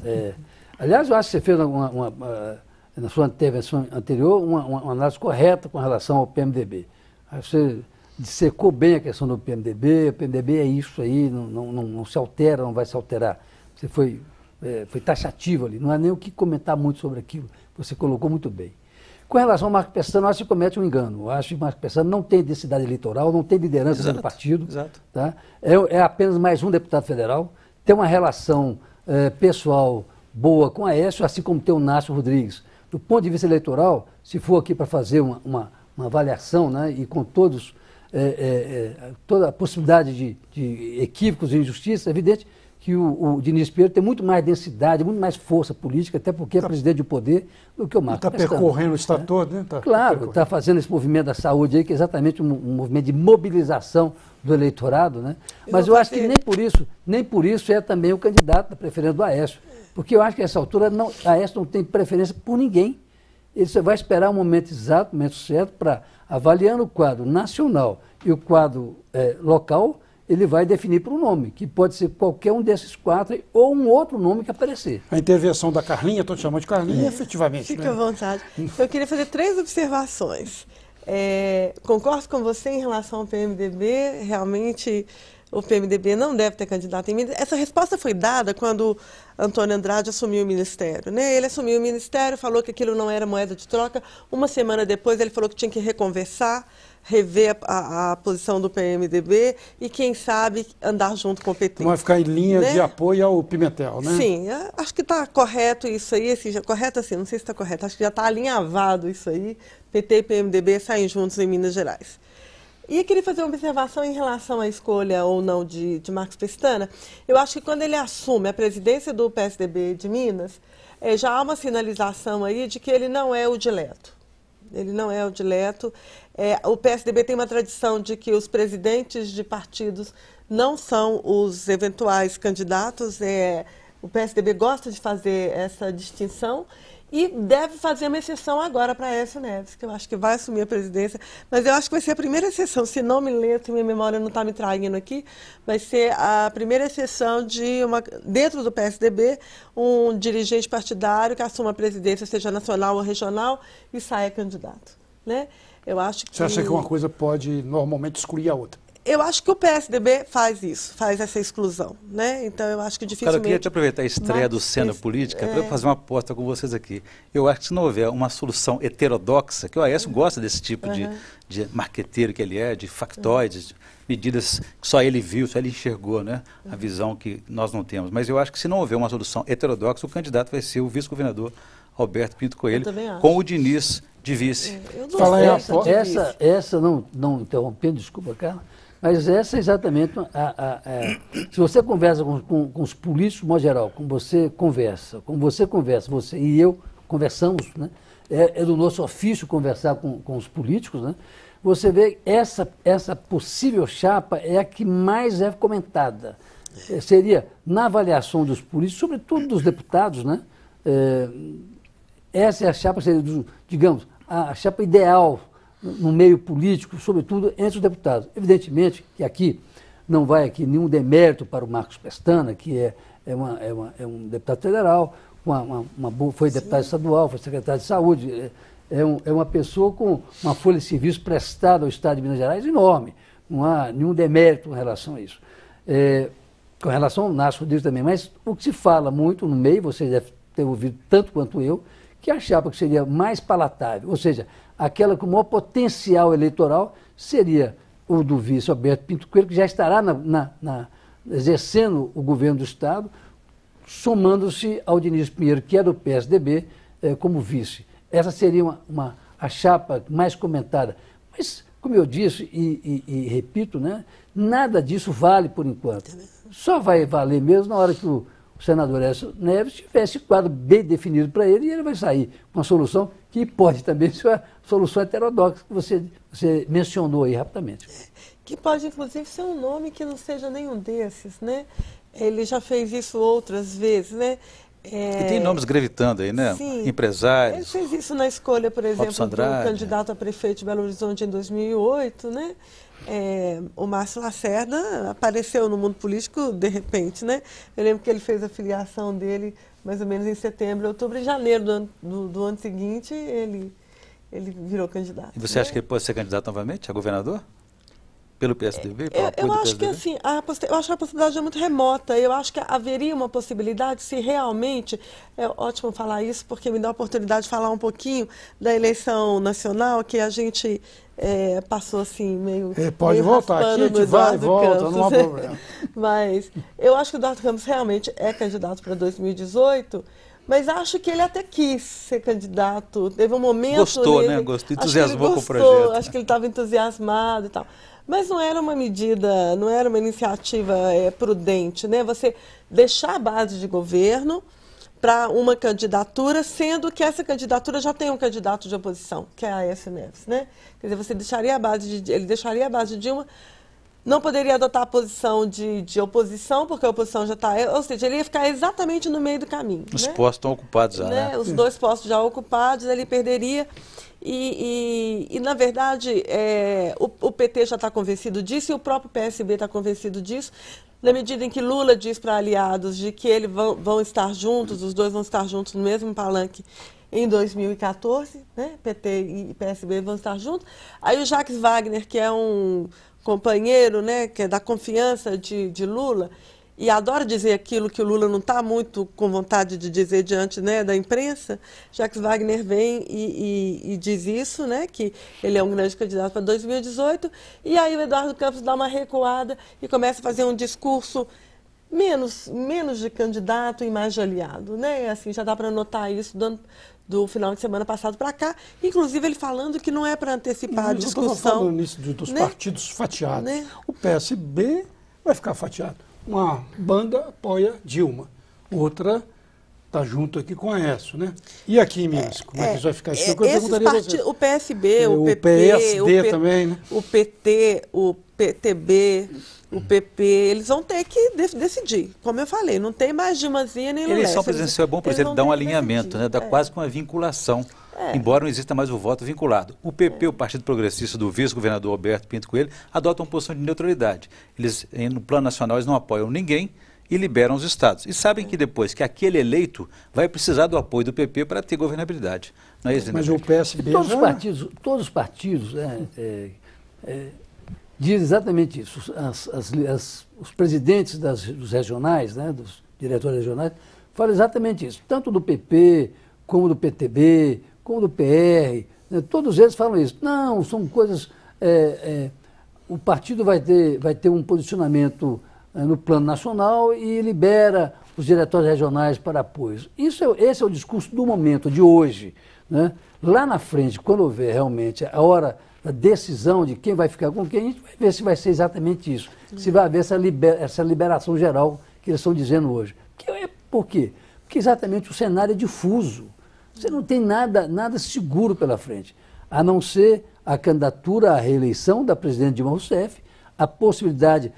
[SPEAKER 2] aliás, eu acho que você fez na sua intervenção anterior uma análise correta com relação ao PMDB. Aí você dissecou bem a questão do PMDB, o PMDB é isso aí, não se altera, não vai se alterar. Você foi taxativo ali, não há nem o que comentar muito sobre aquilo, você colocou muito bem. Com relação ao Marcos Pestana, eu acho que comete um engano. Eu acho que o Marcos Pestana não tem densidade eleitoral, não tem liderança do partido.
[SPEAKER 3] Exato.
[SPEAKER 2] Tá? É apenas mais um deputado federal, tem uma relação pessoal boa com a Aécio, assim como tem o Nácio Rodrigues. Do ponto de vista eleitoral, se for aqui para fazer uma avaliação, né, e com toda a possibilidade de equívocos e injustiças, é evidente que o Diniz Pedro tem muito mais densidade, muito mais força política, até porque é presidente do poder, do que o Marcos Pestana.
[SPEAKER 1] Está percorrendo o estado todo, né?
[SPEAKER 2] Claro, está fazendo esse movimento da saúde aí, que é exatamente um movimento de mobilização do eleitorado, né? Mas eu acho que nem por isso é também o candidato da preferência do Aécio. Porque eu acho que nessa altura a Aécio não tem preferência por ninguém. Ele só vai esperar o momento exato, o momento certo, para, avaliando o quadro nacional e o quadro local, ele vai definir por um nome, que pode ser qualquer um desses quatro ou um outro nome que aparecer.
[SPEAKER 1] A intervenção da Carlinha, estou te chamando de Carlinha, efetivamente.
[SPEAKER 4] Fique à vontade. Eu queria fazer 3 observações. Concordo com você em relação ao PMDB, realmente o PMDB não deve ter candidato em Minas. Essa resposta foi dada quando Antônio Andrade assumiu o Ministério, né? Ele assumiu o Ministério, falou que aquilo não era moeda de troca. Uma semana depois ele falou que tinha que reconversar, rever a posição do PMDB e, quem sabe, andar junto com o PT.
[SPEAKER 1] Vai ficar em linha, né, de apoio ao Pimentel, né?
[SPEAKER 4] Sim, acho que está correto isso aí. Correto assim, não sei se está correto, acho que já está alinhavado isso aí. PT e PMDB saem juntos em Minas Gerais. E eu queria fazer uma observação em relação à escolha ou não de Marcos Pestana. Eu acho que quando ele assume a presidência do PSDB de Minas, já há uma sinalização aí de que ele não é o dileto. Ele não é o dileto. O PSDB tem uma tradição de que os presidentes de partidos não são os eventuais candidatos. O PSDB gosta de fazer essa distinção e deve fazer uma exceção agora para Aécio Neves, que eu acho que vai assumir a presidência. Mas eu acho que vai ser a primeira exceção, se não me lembro, se minha memória não está me traindo aqui, vai ser a primeira exceção dentro do PSDB, um dirigente partidário que assuma a presidência, seja nacional ou regional, e saia candidato, né? Eu acho que...
[SPEAKER 1] Você acha que uma coisa pode normalmente excluir a outra?
[SPEAKER 4] Eu acho que o PSDB faz isso, faz essa exclusão, né? Então eu acho que dificilmente...
[SPEAKER 3] Cara, eu queria te aproveitar a estreia do Cena Política para fazer uma aposta com vocês aqui. Eu acho que se não houver uma solução heterodoxa, que o Aécio gosta desse tipo de marqueteiro que ele é, de factoides, medidas que só ele viu, só ele enxergou, né? A visão que nós não temos. Mas eu acho que se não houver uma solução heterodoxa, o candidato vai ser o vice-governador Alberto Pinto Coelho, com o Diniz de vice.
[SPEAKER 2] Essa não interrompendo, desculpa, Carla, mas essa é exatamente, se você conversa com os políticos, de modo geral, como você conversa, você e eu conversamos, né? É do nosso ofício conversar com os políticos, né? Você vê essa possível chapa é a que mais é comentada. Seria, na avaliação dos políticos, sobretudo dos deputados, né? Essa é a chapa, seria, digamos, a chapa ideal no meio político, sobretudo entre os deputados. Evidentemente que aqui não vai nenhum demérito para o Marcos Pestana, que é um deputado federal, foi deputado estadual, foi secretário de saúde, é uma pessoa com uma folha de serviço prestada ao Estado de Minas Gerais enorme. Não há nenhum demérito com relação a isso. Com relação ao Narciso Rodrigues também, mas o que se fala muito no meio, você deve ter ouvido tanto quanto eu, que a chapa que seria mais palatável, ou seja, aquela com maior potencial eleitoral, seria o do vice Alberto Pinto Coelho, que já estará exercendo o governo do Estado, somando-se ao Diniz Pinheiro, que é do PSDB, como vice. Essa seria a chapa mais comentada. Mas, como eu disse e repito, né, nada disso vale por enquanto. Só vai valer mesmo na hora que o senador Aécio Neves tivesse quadro bem definido para ele, e ele vai sair com uma solução que pode também ser a solução heterodoxa que você mencionou aí rapidamente.
[SPEAKER 4] Que pode, inclusive, ser um nome que não seja nenhum desses, né? Ele já fez isso outras vezes, né?
[SPEAKER 3] E tem nomes gravitando aí, né?
[SPEAKER 4] Sim,
[SPEAKER 3] empresários.
[SPEAKER 4] Ele fez isso na escolha, por exemplo, do candidato a prefeito de Belo Horizonte em 2008, né? O Márcio Lacerda apareceu no mundo político de repente, né? Eu lembro que ele fez a filiação dele mais ou menos em setembro, outubro e janeiro do ano seguinte, ele virou candidato.
[SPEAKER 3] E você acha que ele pode ser candidato novamente a governador? Pelo PSDB?
[SPEAKER 4] Eu acho que assim, eu acho que a possibilidade é muito remota. Eu acho que haveria uma possibilidade se realmente, é ótimo falar isso porque me dá a oportunidade de falar um pouquinho da eleição nacional, que a gente passou assim meio...
[SPEAKER 1] pode voltar, aqui a gente vai e volta,
[SPEAKER 4] Campos,
[SPEAKER 1] não há problema.
[SPEAKER 4] Mas eu acho que o Eduardo Campos realmente é candidato para 2018, mas acho que ele até quis ser candidato. Teve um momento...
[SPEAKER 3] Gostou, né? Gostou, entusiasmou com o projeto.
[SPEAKER 4] Acho que ele estava entusiasmado e tal. Mas não era uma medida, não era uma iniciativa prudente, né? Você deixar a base de governo para uma candidatura, sendo que essa candidatura já tem um candidato de oposição, que é a Aécio Neves, né? Quer dizer, ele deixaria a base de Dilma, não poderia adotar a posição de oposição, porque a oposição já está... Ou seja, ele ia ficar exatamente no meio do caminho.
[SPEAKER 3] Os
[SPEAKER 4] né?
[SPEAKER 3] postos estão ocupados já, né?
[SPEAKER 4] Os dois postos já ocupados, ele perderia... E na verdade, o PT já está convencido disso e o próprio PSB está convencido disso, na medida em que Lula diz para aliados de que eles vão estar juntos, os dois vão estar juntos no mesmo palanque em 2014, né? PT e PSB vão estar juntos. Aí o Jacques Wagner, que é um companheiro, né, que é da confiança de Lula, e adora dizer aquilo que o Lula não está muito com vontade de dizer diante, né, da imprensa, Jacques Wagner vem e diz isso, né, que ele é um grande candidato para 2018, e aí o Eduardo Campos dá uma recuada e começa a fazer um discurso menos de candidato e mais de aliado, né? Assim, já dá para notar isso do final de semana passado para cá, inclusive ele falando que não é para antecipar a discussão.
[SPEAKER 1] Eu falando nisso dos partidos fatiados.
[SPEAKER 4] Né?
[SPEAKER 1] O PSB vai ficar fatiado. Uma banda apoia Dilma, outra está junto aqui com a Aécio, né? E aqui em Minas, como é que isso vai ficar? Isso que eu perguntaria a você.
[SPEAKER 4] O PSB, o PP,
[SPEAKER 1] PSD também, né?
[SPEAKER 4] O PT, o PTB, o PP, eles vão ter que decidir. Como eu falei, não tem mais Dilmazinha nem Lula.
[SPEAKER 3] Eleição presidencial é bom, por exemplo, dá um alinhamento, né? Dá quase que uma vinculação. Embora não exista mais o voto vinculado. O PP, o Partido Progressista do vice-governador Alberto Pinto Coelho, adotam uma posição de neutralidade. Eles, no plano nacional, eles não apoiam ninguém e liberam os estados. E sabem que depois que aquele eleito vai precisar do apoio do PP para ter governabilidade. Não é isso,
[SPEAKER 1] mas o PSB
[SPEAKER 2] todos os partidos diz exatamente isso. Os presidentes dos regionais, né, dos diretores regionais, falam exatamente isso. Tanto do PP, como do PTB, como do PR, né, todos eles falam isso. Não, são coisas... o partido vai ter um posicionamento no plano nacional e libera os diretórios regionais para apoios. Esse é o discurso do momento, de hoje. Né? Lá na frente, quando houver realmente a hora da decisão de quem vai ficar com quem, a gente vai ver se vai ser exatamente isso. Se vai haver essa liberação geral que eles estão dizendo hoje. Por quê? Porque exatamente o cenário é difuso. Você não tem nada seguro pela frente, a não ser a candidatura à reeleição da presidente Dilma Rousseff, a possibilidade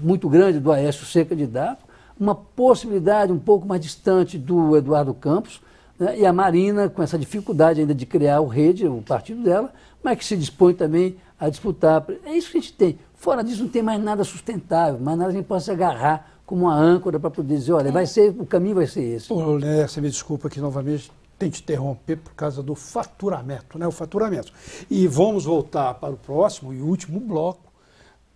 [SPEAKER 2] muito grande do Aécio ser candidato, uma possibilidade um pouco mais distante do Eduardo Campos, né, e a Marina com essa dificuldade ainda de criar o Rede, o partido dela, mas que se dispõe também a disputar. É isso que a gente tem. Fora disso não tem mais nada sustentável, mais nada que a gente possa agarrar como uma âncora para poder dizer, olha, o caminho vai ser esse.
[SPEAKER 1] Ô, Léa, você me desculpa aqui novamente, tem que interromper por causa do faturamento, né? O faturamento. E vamos voltar para o próximo e último bloco,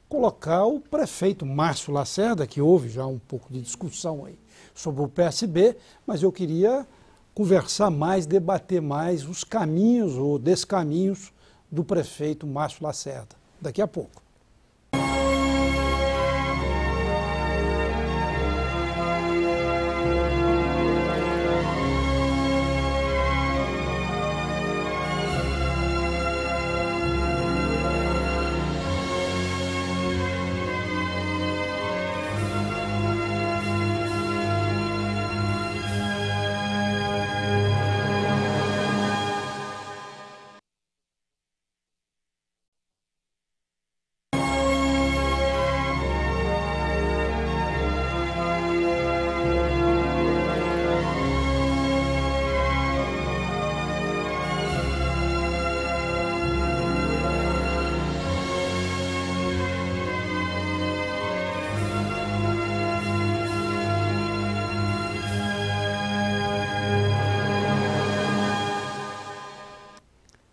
[SPEAKER 1] colocar o prefeito Márcio Lacerda, que houve já um pouco de discussão aí sobre o PSB, mas eu queria conversar mais, debater mais os caminhos ou descaminhos do prefeito Márcio Lacerda. Daqui a pouco.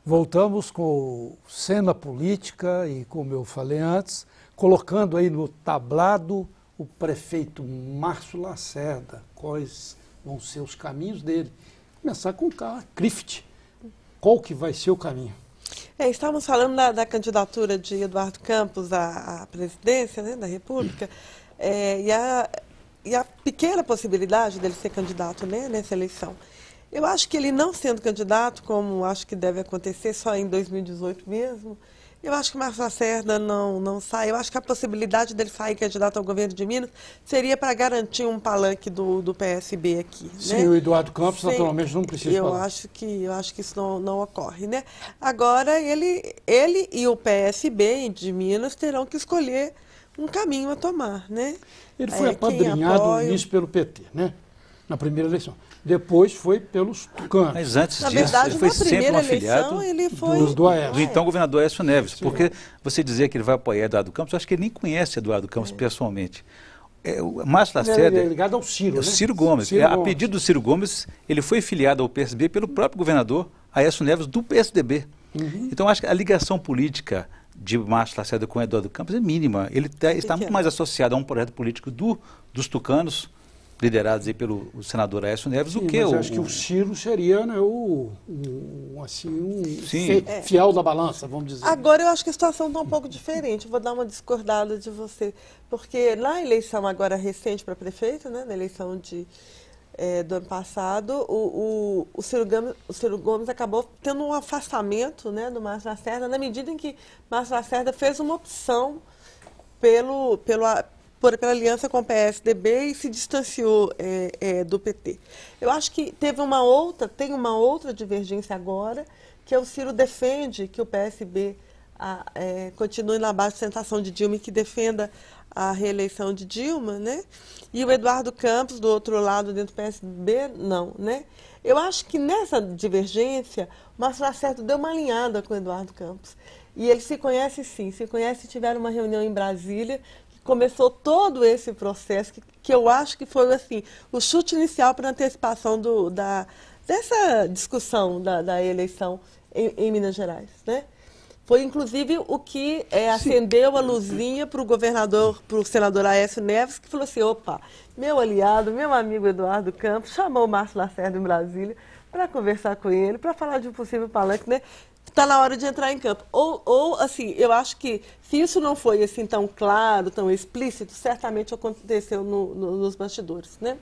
[SPEAKER 1] Voltamos com cena política e, como eu falei antes, colocando aí no tablado o prefeito Márcio Lacerda, quais vão ser os caminhos dele. Começar com o Crift. Qual que vai ser o caminho?
[SPEAKER 4] Estávamos falando da candidatura de Eduardo Campos à presidência, né, da República, e a pequena possibilidade dele ser candidato, né, nessa eleição. Eu acho que ele não sendo candidato, como acho que deve acontecer só em 2018 mesmo, eu acho que Márcio Lacerda não sai. Eu acho que a possibilidade dele sair candidato ao governo de Minas seria para garantir um palanque do PSB aqui.
[SPEAKER 1] Sim,
[SPEAKER 4] né?
[SPEAKER 1] O Eduardo Campos naturalmente não precisa falar.
[SPEAKER 4] Eu acho que isso não ocorre. Né? Agora, ele e o PSB de Minas terão que escolher um caminho a tomar. Né?
[SPEAKER 1] Ele foi apadrinhado no início pelo PT, né? Na primeira eleição. Depois foi pelos tucanos.
[SPEAKER 3] Mas antes
[SPEAKER 4] na
[SPEAKER 3] disso,
[SPEAKER 4] verdade,
[SPEAKER 3] ele foi sempre um afiliado
[SPEAKER 1] do
[SPEAKER 3] então governador Aécio Neves.
[SPEAKER 1] Sim.
[SPEAKER 3] Porque você dizer que ele vai apoiar Eduardo Campos, eu acho que ele nem conhece Eduardo Campos pessoalmente. O Márcio Lacerda
[SPEAKER 1] é ligado ao Ciro, né?
[SPEAKER 3] Ciro Gomes. A pedido do Ciro Gomes, ele foi filiado ao PSB pelo próprio governador Aécio Neves do PSDB. Uhum. Então, acho que a ligação política de Márcio Lacerda com Eduardo Campos é mínima. Ele está muito mais associado a um projeto político dos tucanos, liderados aí pelo senador Aécio Neves, do que
[SPEAKER 1] eu acho que o Ciro seria, né, fiel da balança, vamos dizer.
[SPEAKER 4] Agora eu acho que a situação está um pouco diferente. Vou dar uma discordada de você, porque na eleição agora recente para prefeito, né, na eleição do ano passado, o Ciro Gomes acabou tendo um afastamento, né, do Márcio Lacerda, na medida em que Márcio Lacerda fez uma opção pela aliança com o PSDB e se distanciou do PT. Eu acho que tem uma outra divergência agora, que o Ciro defende que o PSB continue na base de sustentação de Dilma e que defenda a reeleição de Dilma, né? E o Eduardo Campos, do outro lado, dentro do PSB, não, né? Eu acho que nessa divergência, o Márcio Lacerda deu uma alinhada com o Eduardo Campos. E eles se conhecem sim, tiveram uma reunião em Brasília, começou todo esse processo, que eu acho que foi assim, o chute inicial para a antecipação dessa discussão da eleição em Minas Gerais. Né? Foi, inclusive, o que acendeu a luzinha para o governador, para o senador Aécio Neves, que falou assim, opa, meu aliado, meu amigo Eduardo Campos, chamou o Márcio Lacerda em Brasília para conversar com ele, para falar de um possível palanque, né? Está na hora de entrar em campo. Ou, assim, eu acho que se isso não foi assim tão claro, tão explícito, certamente aconteceu nos bastidores, né?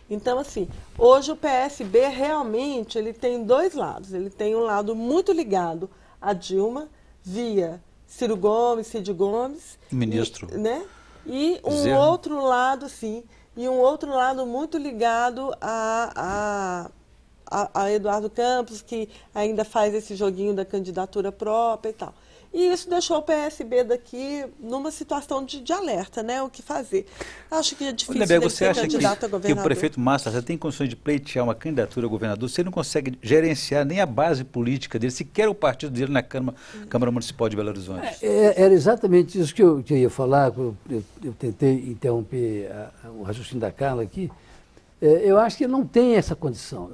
[SPEAKER 4] Então, assim, hoje o PSB realmente ele tem dois lados. Ele tem um lado muito ligado a Dilma, via Ciro Gomes, Cid Gomes.
[SPEAKER 3] Ministro.
[SPEAKER 4] Né? E um outro lado, sim, e um outro lado muito ligado a Eduardo Campos, que ainda faz esse joguinho da candidatura própria e tal. E isso deixou o PSB daqui numa situação de alerta, né? O que fazer. Acho que é difícil
[SPEAKER 3] Lindenberg, você acha
[SPEAKER 4] que
[SPEAKER 3] o prefeito Márcio Lacerda tem condições de pleitear uma candidatura a governador? Você não consegue gerenciar nem a base política dele, sequer o partido dele na Câmara Municipal de Belo Horizonte?
[SPEAKER 2] Era exatamente isso que eu ia falar, eu tentei interromper o raciocínio da Carla aqui. Eu acho que ele não tem essa condição.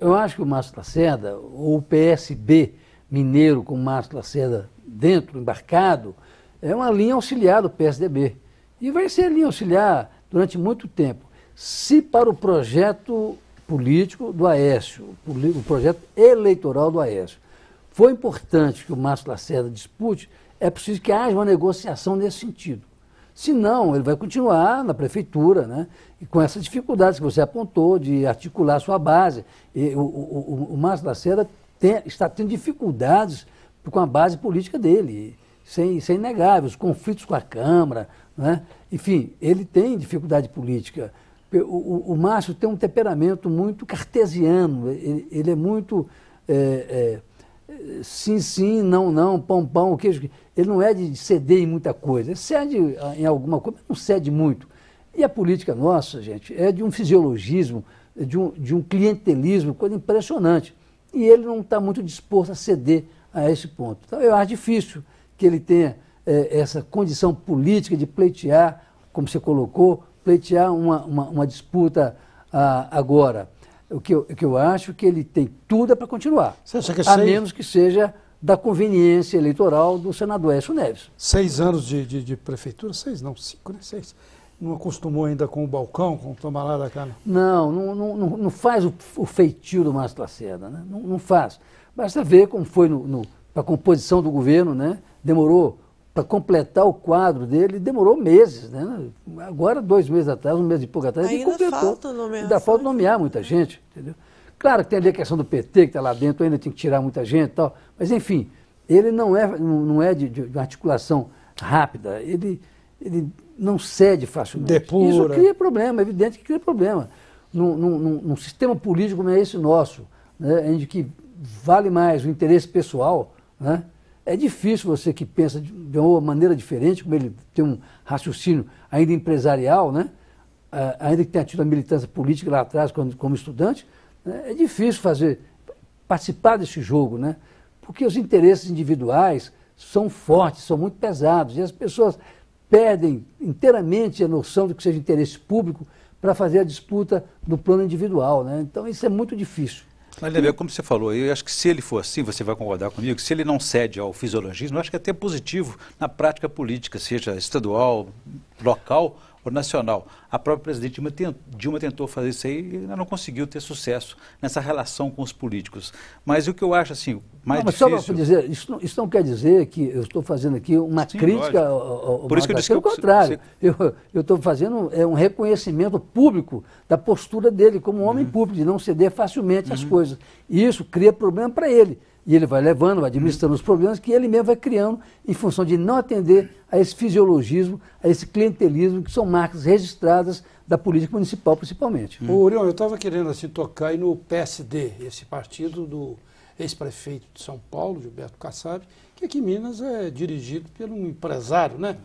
[SPEAKER 2] Eu acho que o Márcio Lacerda, ou o PSB mineiro com o Márcio Lacerda dentro, embarcado, é uma linha auxiliar do PSDB. E vai ser linha auxiliar durante muito tempo. Se para o projeto político do Aécio, o projeto eleitoral do Aécio, foi importante que o Márcio Lacerda dispute, é preciso que haja uma negociação nesse sentido. Senão, ele vai continuar na prefeitura, né? E com essas dificuldades que você apontou de articular a sua base. O Márcio Lacerda está tendo dificuldades com a base política dele. Isso é inegável. Os conflitos com a Câmara, né? Enfim, ele tem dificuldade política. O Márcio tem um temperamento muito cartesiano. Ele é muito sim, sim, não, não, pão, pão, o queijo. Ele não é de ceder em muita coisa. Ele cede em alguma coisa, mas não cede muito. E a política nossa, gente, é de um fisiologismo, de um clientelismo, coisa impressionante. E ele não está muito disposto a ceder a esse ponto. Então, eu acho difícil que ele tenha essa condição política de pleitear, como você colocou, pleitear uma disputa agora. O que eu acho que ele tem tudo para continuar, a menos que seja da conveniência eleitoral do senador Aécio Neves.
[SPEAKER 1] 6 anos de prefeitura? 6 não, 5, né? 6. Não acostumou ainda com o balcão, com o tomar lá da cara?
[SPEAKER 2] Não faz o feitio do Márcio Lacerda, né? Não faz. Basta ver como foi para a composição do governo, né? Demorou, para completar o quadro dele, demorou meses, né? Agora, 2 meses atrás, 1 mês e pouco atrás, ele completou. Ainda falta nomear muita gente, entendeu? Claro que tem ali a questão do PT, que está lá dentro, ainda tem que tirar muita gente e tal, mas enfim, ele não é de uma articulação rápida, ele não cede facilmente.
[SPEAKER 1] Depura.
[SPEAKER 2] Isso cria problema, é evidente que cria problema. Num sistema político como é esse nosso, né, em que vale mais o interesse pessoal, né, é difícil você que pensa de uma maneira diferente, como ele tem um raciocínio ainda empresarial, né, ainda que tenha tido a militância política lá atrás como estudante, né, é difícil participar desse jogo, né, porque os interesses individuais são fortes, são muito pesados, e as pessoas perdem inteiramente a noção do que seja interesse público para fazer a disputa no plano individual, né? Então isso é muito difícil.
[SPEAKER 3] Mas, Lindenberg, como você falou, eu acho que se ele for assim, você vai concordar comigo, se ele não cede ao fisiologismo, eu acho que é até positivo na prática política, seja estadual, local ou nacional. A própria presidente Dilma tentou fazer isso aí e ainda não conseguiu ter sucesso nessa relação com os políticos. Mas o que eu acho assim, mais difícil...
[SPEAKER 2] Só para dizer, isso não quer dizer que eu estou fazendo aqui uma crítica ao
[SPEAKER 3] Por isso que eu disse
[SPEAKER 2] pelo contrário, eu estou fazendo um reconhecimento público da postura dele como um homem público, de não ceder facilmente às coisas. E isso cria problema para ele. E ele vai levando, vai administrando os problemas que ele mesmo vai criando em função de não atender a esse fisiologismo, a esse clientelismo, que são marcas registradas da política municipal, principalmente.
[SPEAKER 1] Ô, Orion, eu estava querendo assim, tocar aí no PSD, esse partido do ex-prefeito de São Paulo, Gilberto Kassab, que aqui em Minas é dirigido por um empresário, né?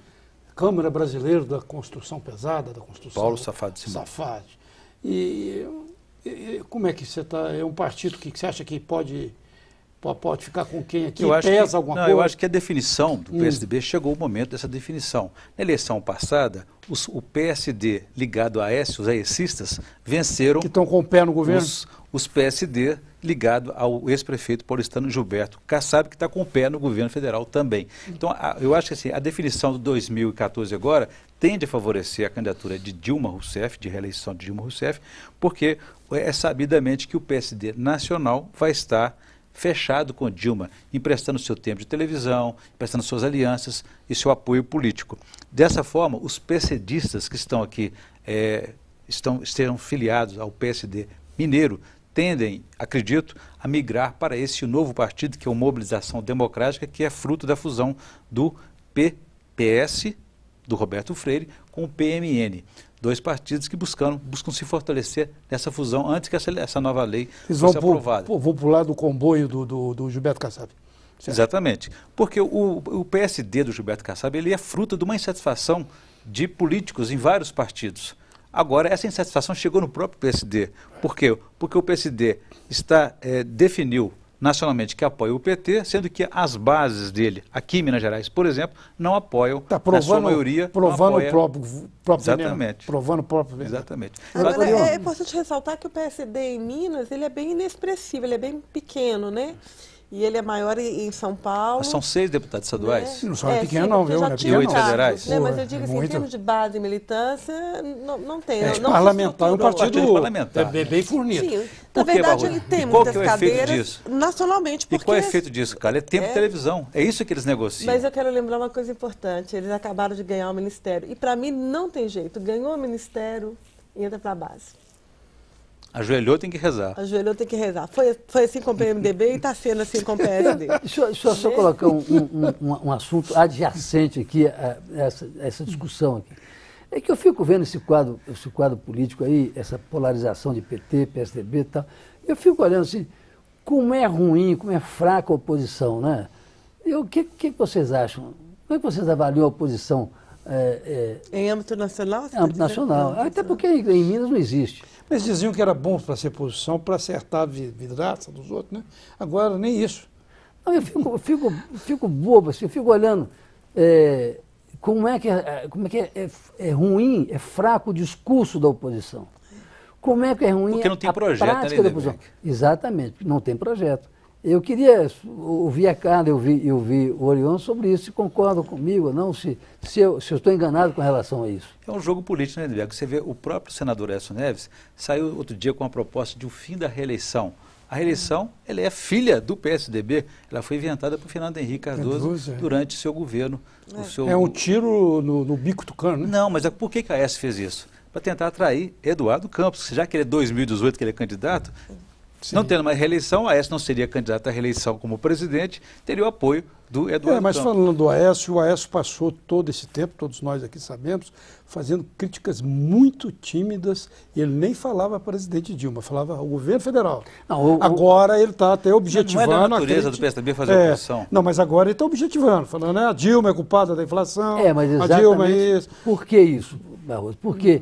[SPEAKER 1] Câmara Brasileira da Construção Pesada, da Construção...
[SPEAKER 3] Paulo Safadi Simão.
[SPEAKER 1] Safadi. E como é que você está? É um partido que você acha que pode ficar com quem aqui? Pesa alguma coisa?
[SPEAKER 3] Eu acho que a definição do PSDB chegou o momento dessa definição. Na eleição passada, o PSD ligado a Aécio, os aecistas, venceram...
[SPEAKER 1] Que estão com o pé no governo?
[SPEAKER 3] os PSD ligados ao ex-prefeito paulistano Gilberto Kassab, que está com o pé no governo federal também. Então, eu acho que assim, a definição de 2014 agora tende a favorecer a candidatura de Dilma Rousseff, de reeleição de Dilma Rousseff, porque é sabidamente que o PSD nacional vai estar fechado com Dilma, emprestando seu tempo de televisão, emprestando suas alianças e seu apoio político. Dessa forma, os PCDistas que estão aqui, estejam filiados ao PSD mineiro, tendem, acredito, a migrar para esse novo partido, que é o Mobilização Democrática, que é fruto da fusão do PPS, do Roberto Freire, com o PMN. Dois partidos que buscam se fortalecer nessa fusão antes que essa nova lei fosse aprovada.
[SPEAKER 1] Vou para o lado do comboio do Gilberto Kassab. Certo.
[SPEAKER 3] Exatamente. Porque o PSD do Gilberto Kassab, ele é fruto de uma insatisfação de políticos em vários partidos. Agora, essa insatisfação chegou no próprio PSD. Por quê? Porque o PSD definiu nacionalmente que apoia o PT, sendo que as bases dele, aqui em Minas Gerais, por exemplo, não apoiam, na sua maioria,
[SPEAKER 1] provando
[SPEAKER 3] não apoia.
[SPEAKER 1] o próprio
[SPEAKER 3] Exatamente.
[SPEAKER 1] Provando o próprio veneno.
[SPEAKER 3] Exatamente.
[SPEAKER 4] Agora, é importante ressaltar que o PSD em Minas, ele é bem inexpressivo, ele é bem pequeno, né? E ele é maior em São Paulo.
[SPEAKER 3] São 6 deputados estaduais.
[SPEAKER 1] Não são pequeno não, viu?
[SPEAKER 3] E 8 federais.
[SPEAKER 4] Né? Mas eu digo assim, em termos de base e militância, não tem. Não
[SPEAKER 1] parlamentar, é um partido
[SPEAKER 3] parlamentar.
[SPEAKER 1] bem fornido.
[SPEAKER 4] Sim, na verdade ele tem muitas cadeiras nacionalmente.
[SPEAKER 3] E qual é o efeito disso, cara? É tempo de televisão. É isso que eles negociam.
[SPEAKER 4] Mas eu quero lembrar uma coisa importante. Eles acabaram de ganhar o ministério. E para mim não tem jeito. Ganhou o ministério, entra para a base.
[SPEAKER 3] Ajoelhou, tem que rezar.
[SPEAKER 4] Ajoelhou, tem que rezar. Foi assim com o PMDB e está sendo assim com o PSD.
[SPEAKER 2] Deixa eu só colocar um assunto adjacente aqui a essa discussão aqui. É que eu fico vendo esse quadro político aí, essa polarização de PT, PSDB e tal. Eu fico olhando assim, como é ruim, como é fraca a oposição, né? E o que vocês acham? Como é que vocês avaliam a oposição?
[SPEAKER 4] Em âmbito nacional?
[SPEAKER 2] Em âmbito nacional. Até porque em Minas não existe.
[SPEAKER 1] Mas diziam que era bom para ser posição, para acertar a vidraça dos outros, né? Agora nem isso.
[SPEAKER 2] Não, eu fico bobo, assim, eu fico olhando como é que é ruim, é fraco o discurso da oposição. Como é que é ruim
[SPEAKER 3] porque não tem projeto,
[SPEAKER 2] prática da oposição. Exatamente, não tem projeto. Eu queria ouvir a Carla, eu vi o Orion sobre isso, se concordam comigo ou não, se eu estou enganado com relação a isso.
[SPEAKER 3] É um jogo político, né, Edilberto? Você vê, o próprio senador Aécio Neves saiu outro dia com uma proposta de um fim da reeleição. A reeleição, ela é filha do PSDB, ela foi inventada por Fernando Henrique Cardoso durante seu governo.
[SPEAKER 1] É um tiro no bico tucano, né?
[SPEAKER 3] Não, mas por que a Aécio fez isso? Para tentar atrair Eduardo Campos, já que ele é 2018, que ele é candidato. Sim. Não tendo mais reeleição, Aécio não seria candidato à reeleição como presidente, teria o apoio do Eduardo
[SPEAKER 1] Mas
[SPEAKER 3] Campos.
[SPEAKER 1] falando do Aécio, o Aécio passou todo esse tempo, todos nós aqui sabemos, fazendo críticas muito tímidas, e ele nem falava presidente Dilma, falava o governo federal. Agora ele está até objetivando...
[SPEAKER 3] Não é da natureza do PSDB fazer oposição.
[SPEAKER 1] Não, mas agora ele está objetivando, falando, né, a Dilma é culpada da inflação,
[SPEAKER 2] mas exatamente,
[SPEAKER 1] a Dilma é isso.
[SPEAKER 2] Por que isso, Barroso? Porque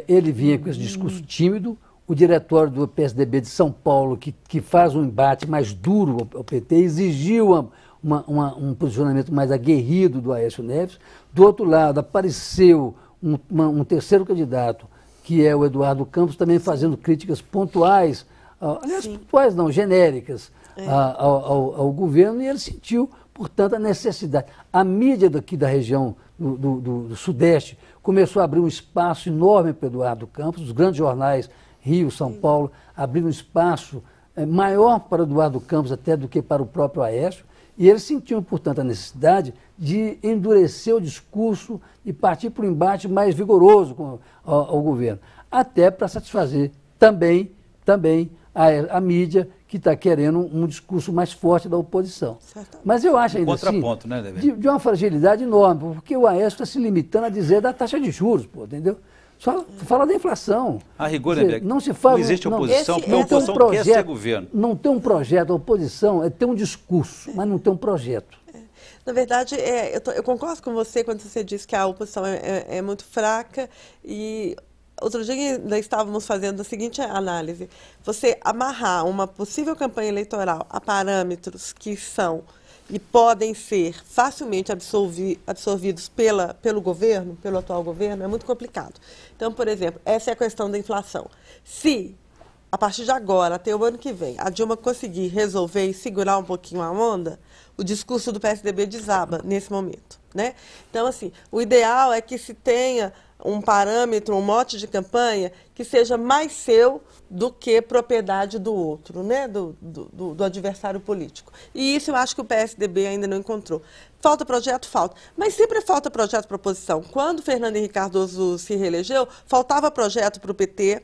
[SPEAKER 2] ele vinha com esse discurso tímido. O diretório do PSDB de São Paulo, que faz um embate mais duro ao PT, exigiu um posicionamento mais aguerrido do Aécio Neves. Do outro lado, apareceu um terceiro candidato, que é o Eduardo Campos, também fazendo críticas pontuais, aliás, pontuais não, genéricas, ao governo, e ele sentiu, portanto, a necessidade. A mídia daqui da região do Sudeste começou a abrir um espaço enorme para o Eduardo Campos, os grandes jornais Rio, São Paulo, abrindo um espaço maior para o Eduardo Campos até do que para o próprio Aécio, e eles sentiam, portanto, a necessidade de endurecer o discurso e partir para um embate mais vigoroso ao governo, até para satisfazer também a mídia que está querendo um discurso mais forte da oposição. Mas eu acho ainda assim,
[SPEAKER 3] né,
[SPEAKER 2] de uma fragilidade enorme, porque o Aécio está se limitando a dizer da taxa de juros, entendeu? Só fala da inflação.
[SPEAKER 3] A rigor,
[SPEAKER 2] não se fala,
[SPEAKER 3] não existe oposição, porque a oposição quer ser governo.
[SPEAKER 2] Não tem um projeto, a oposição é ter um discurso, mas não tem um projeto.
[SPEAKER 4] Na verdade, eu concordo com você quando você diz que a oposição é muito fraca, e outro dia ainda estávamos fazendo a seguinte análise: você amarrar uma possível campanha eleitoral a parâmetros que são e podem ser facilmente absorvidos pelo governo, pelo atual governo, é muito complicado. Então, por exemplo, essa é a questão da inflação. Se a partir de agora, até o ano que vem, a Dilma conseguir resolver e segurar um pouquinho a onda, o discurso do PSDB desaba nesse momento, né? Então, assim, o ideal é que se tenha um parâmetro, um mote de campanha que seja mais seu do que propriedade do outro, né? do adversário político. E isso eu acho que o PSDB ainda não encontrou. Falta projeto? Falta. Mas sempre falta projeto para a oposição. Quando Fernando Henrique Cardoso se reelegeu, faltava projeto para o PT,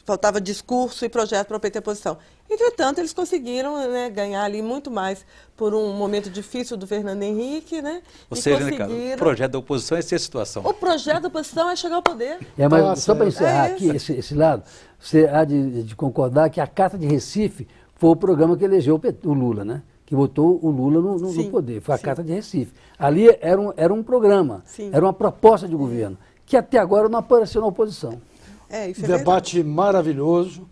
[SPEAKER 4] faltava discurso e projeto para o PT oposição. Entretanto, eles conseguiram, né, ganhar ali muito mais por um momento difícil do Fernando Henrique, né?
[SPEAKER 3] Ou seja, né, cara, o projeto da oposição é essa situação.
[SPEAKER 4] O projeto da oposição é chegar ao poder.
[SPEAKER 2] Mas só para encerrar aqui esse lado, você há de concordar que a Carta de Recife foi o programa que elegeu o Lula, né? Que botou o Lula no poder. Foi a Carta de Recife. Ali era um programa, era uma proposta de governo, que até agora não apareceu na oposição.
[SPEAKER 1] Isso é debate verdade. Maravilhoso.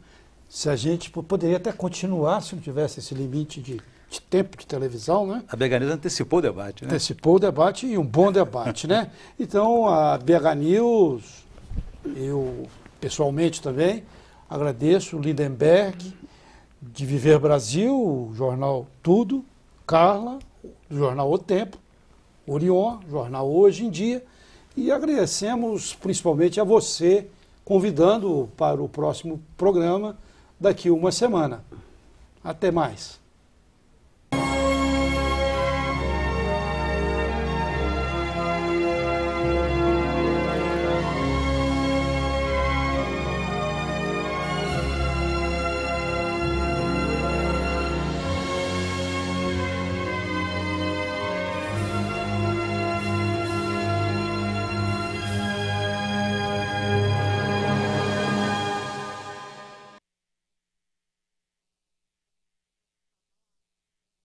[SPEAKER 1] Se a gente poderia até continuar se não tivesse esse limite de tempo de televisão, né?
[SPEAKER 3] A BH News antecipou o debate, né?
[SPEAKER 1] Antecipou o debate e um bom debate, né? Então, a BH News, eu pessoalmente também agradeço o Lindenberg, de Viver Brasil, o jornal Tudo, Carla, do jornal O Tempo, Orion, jornal Hoje em Dia, e agradecemos principalmente a você, convidando para o próximo programa daqui uma semana. Até mais.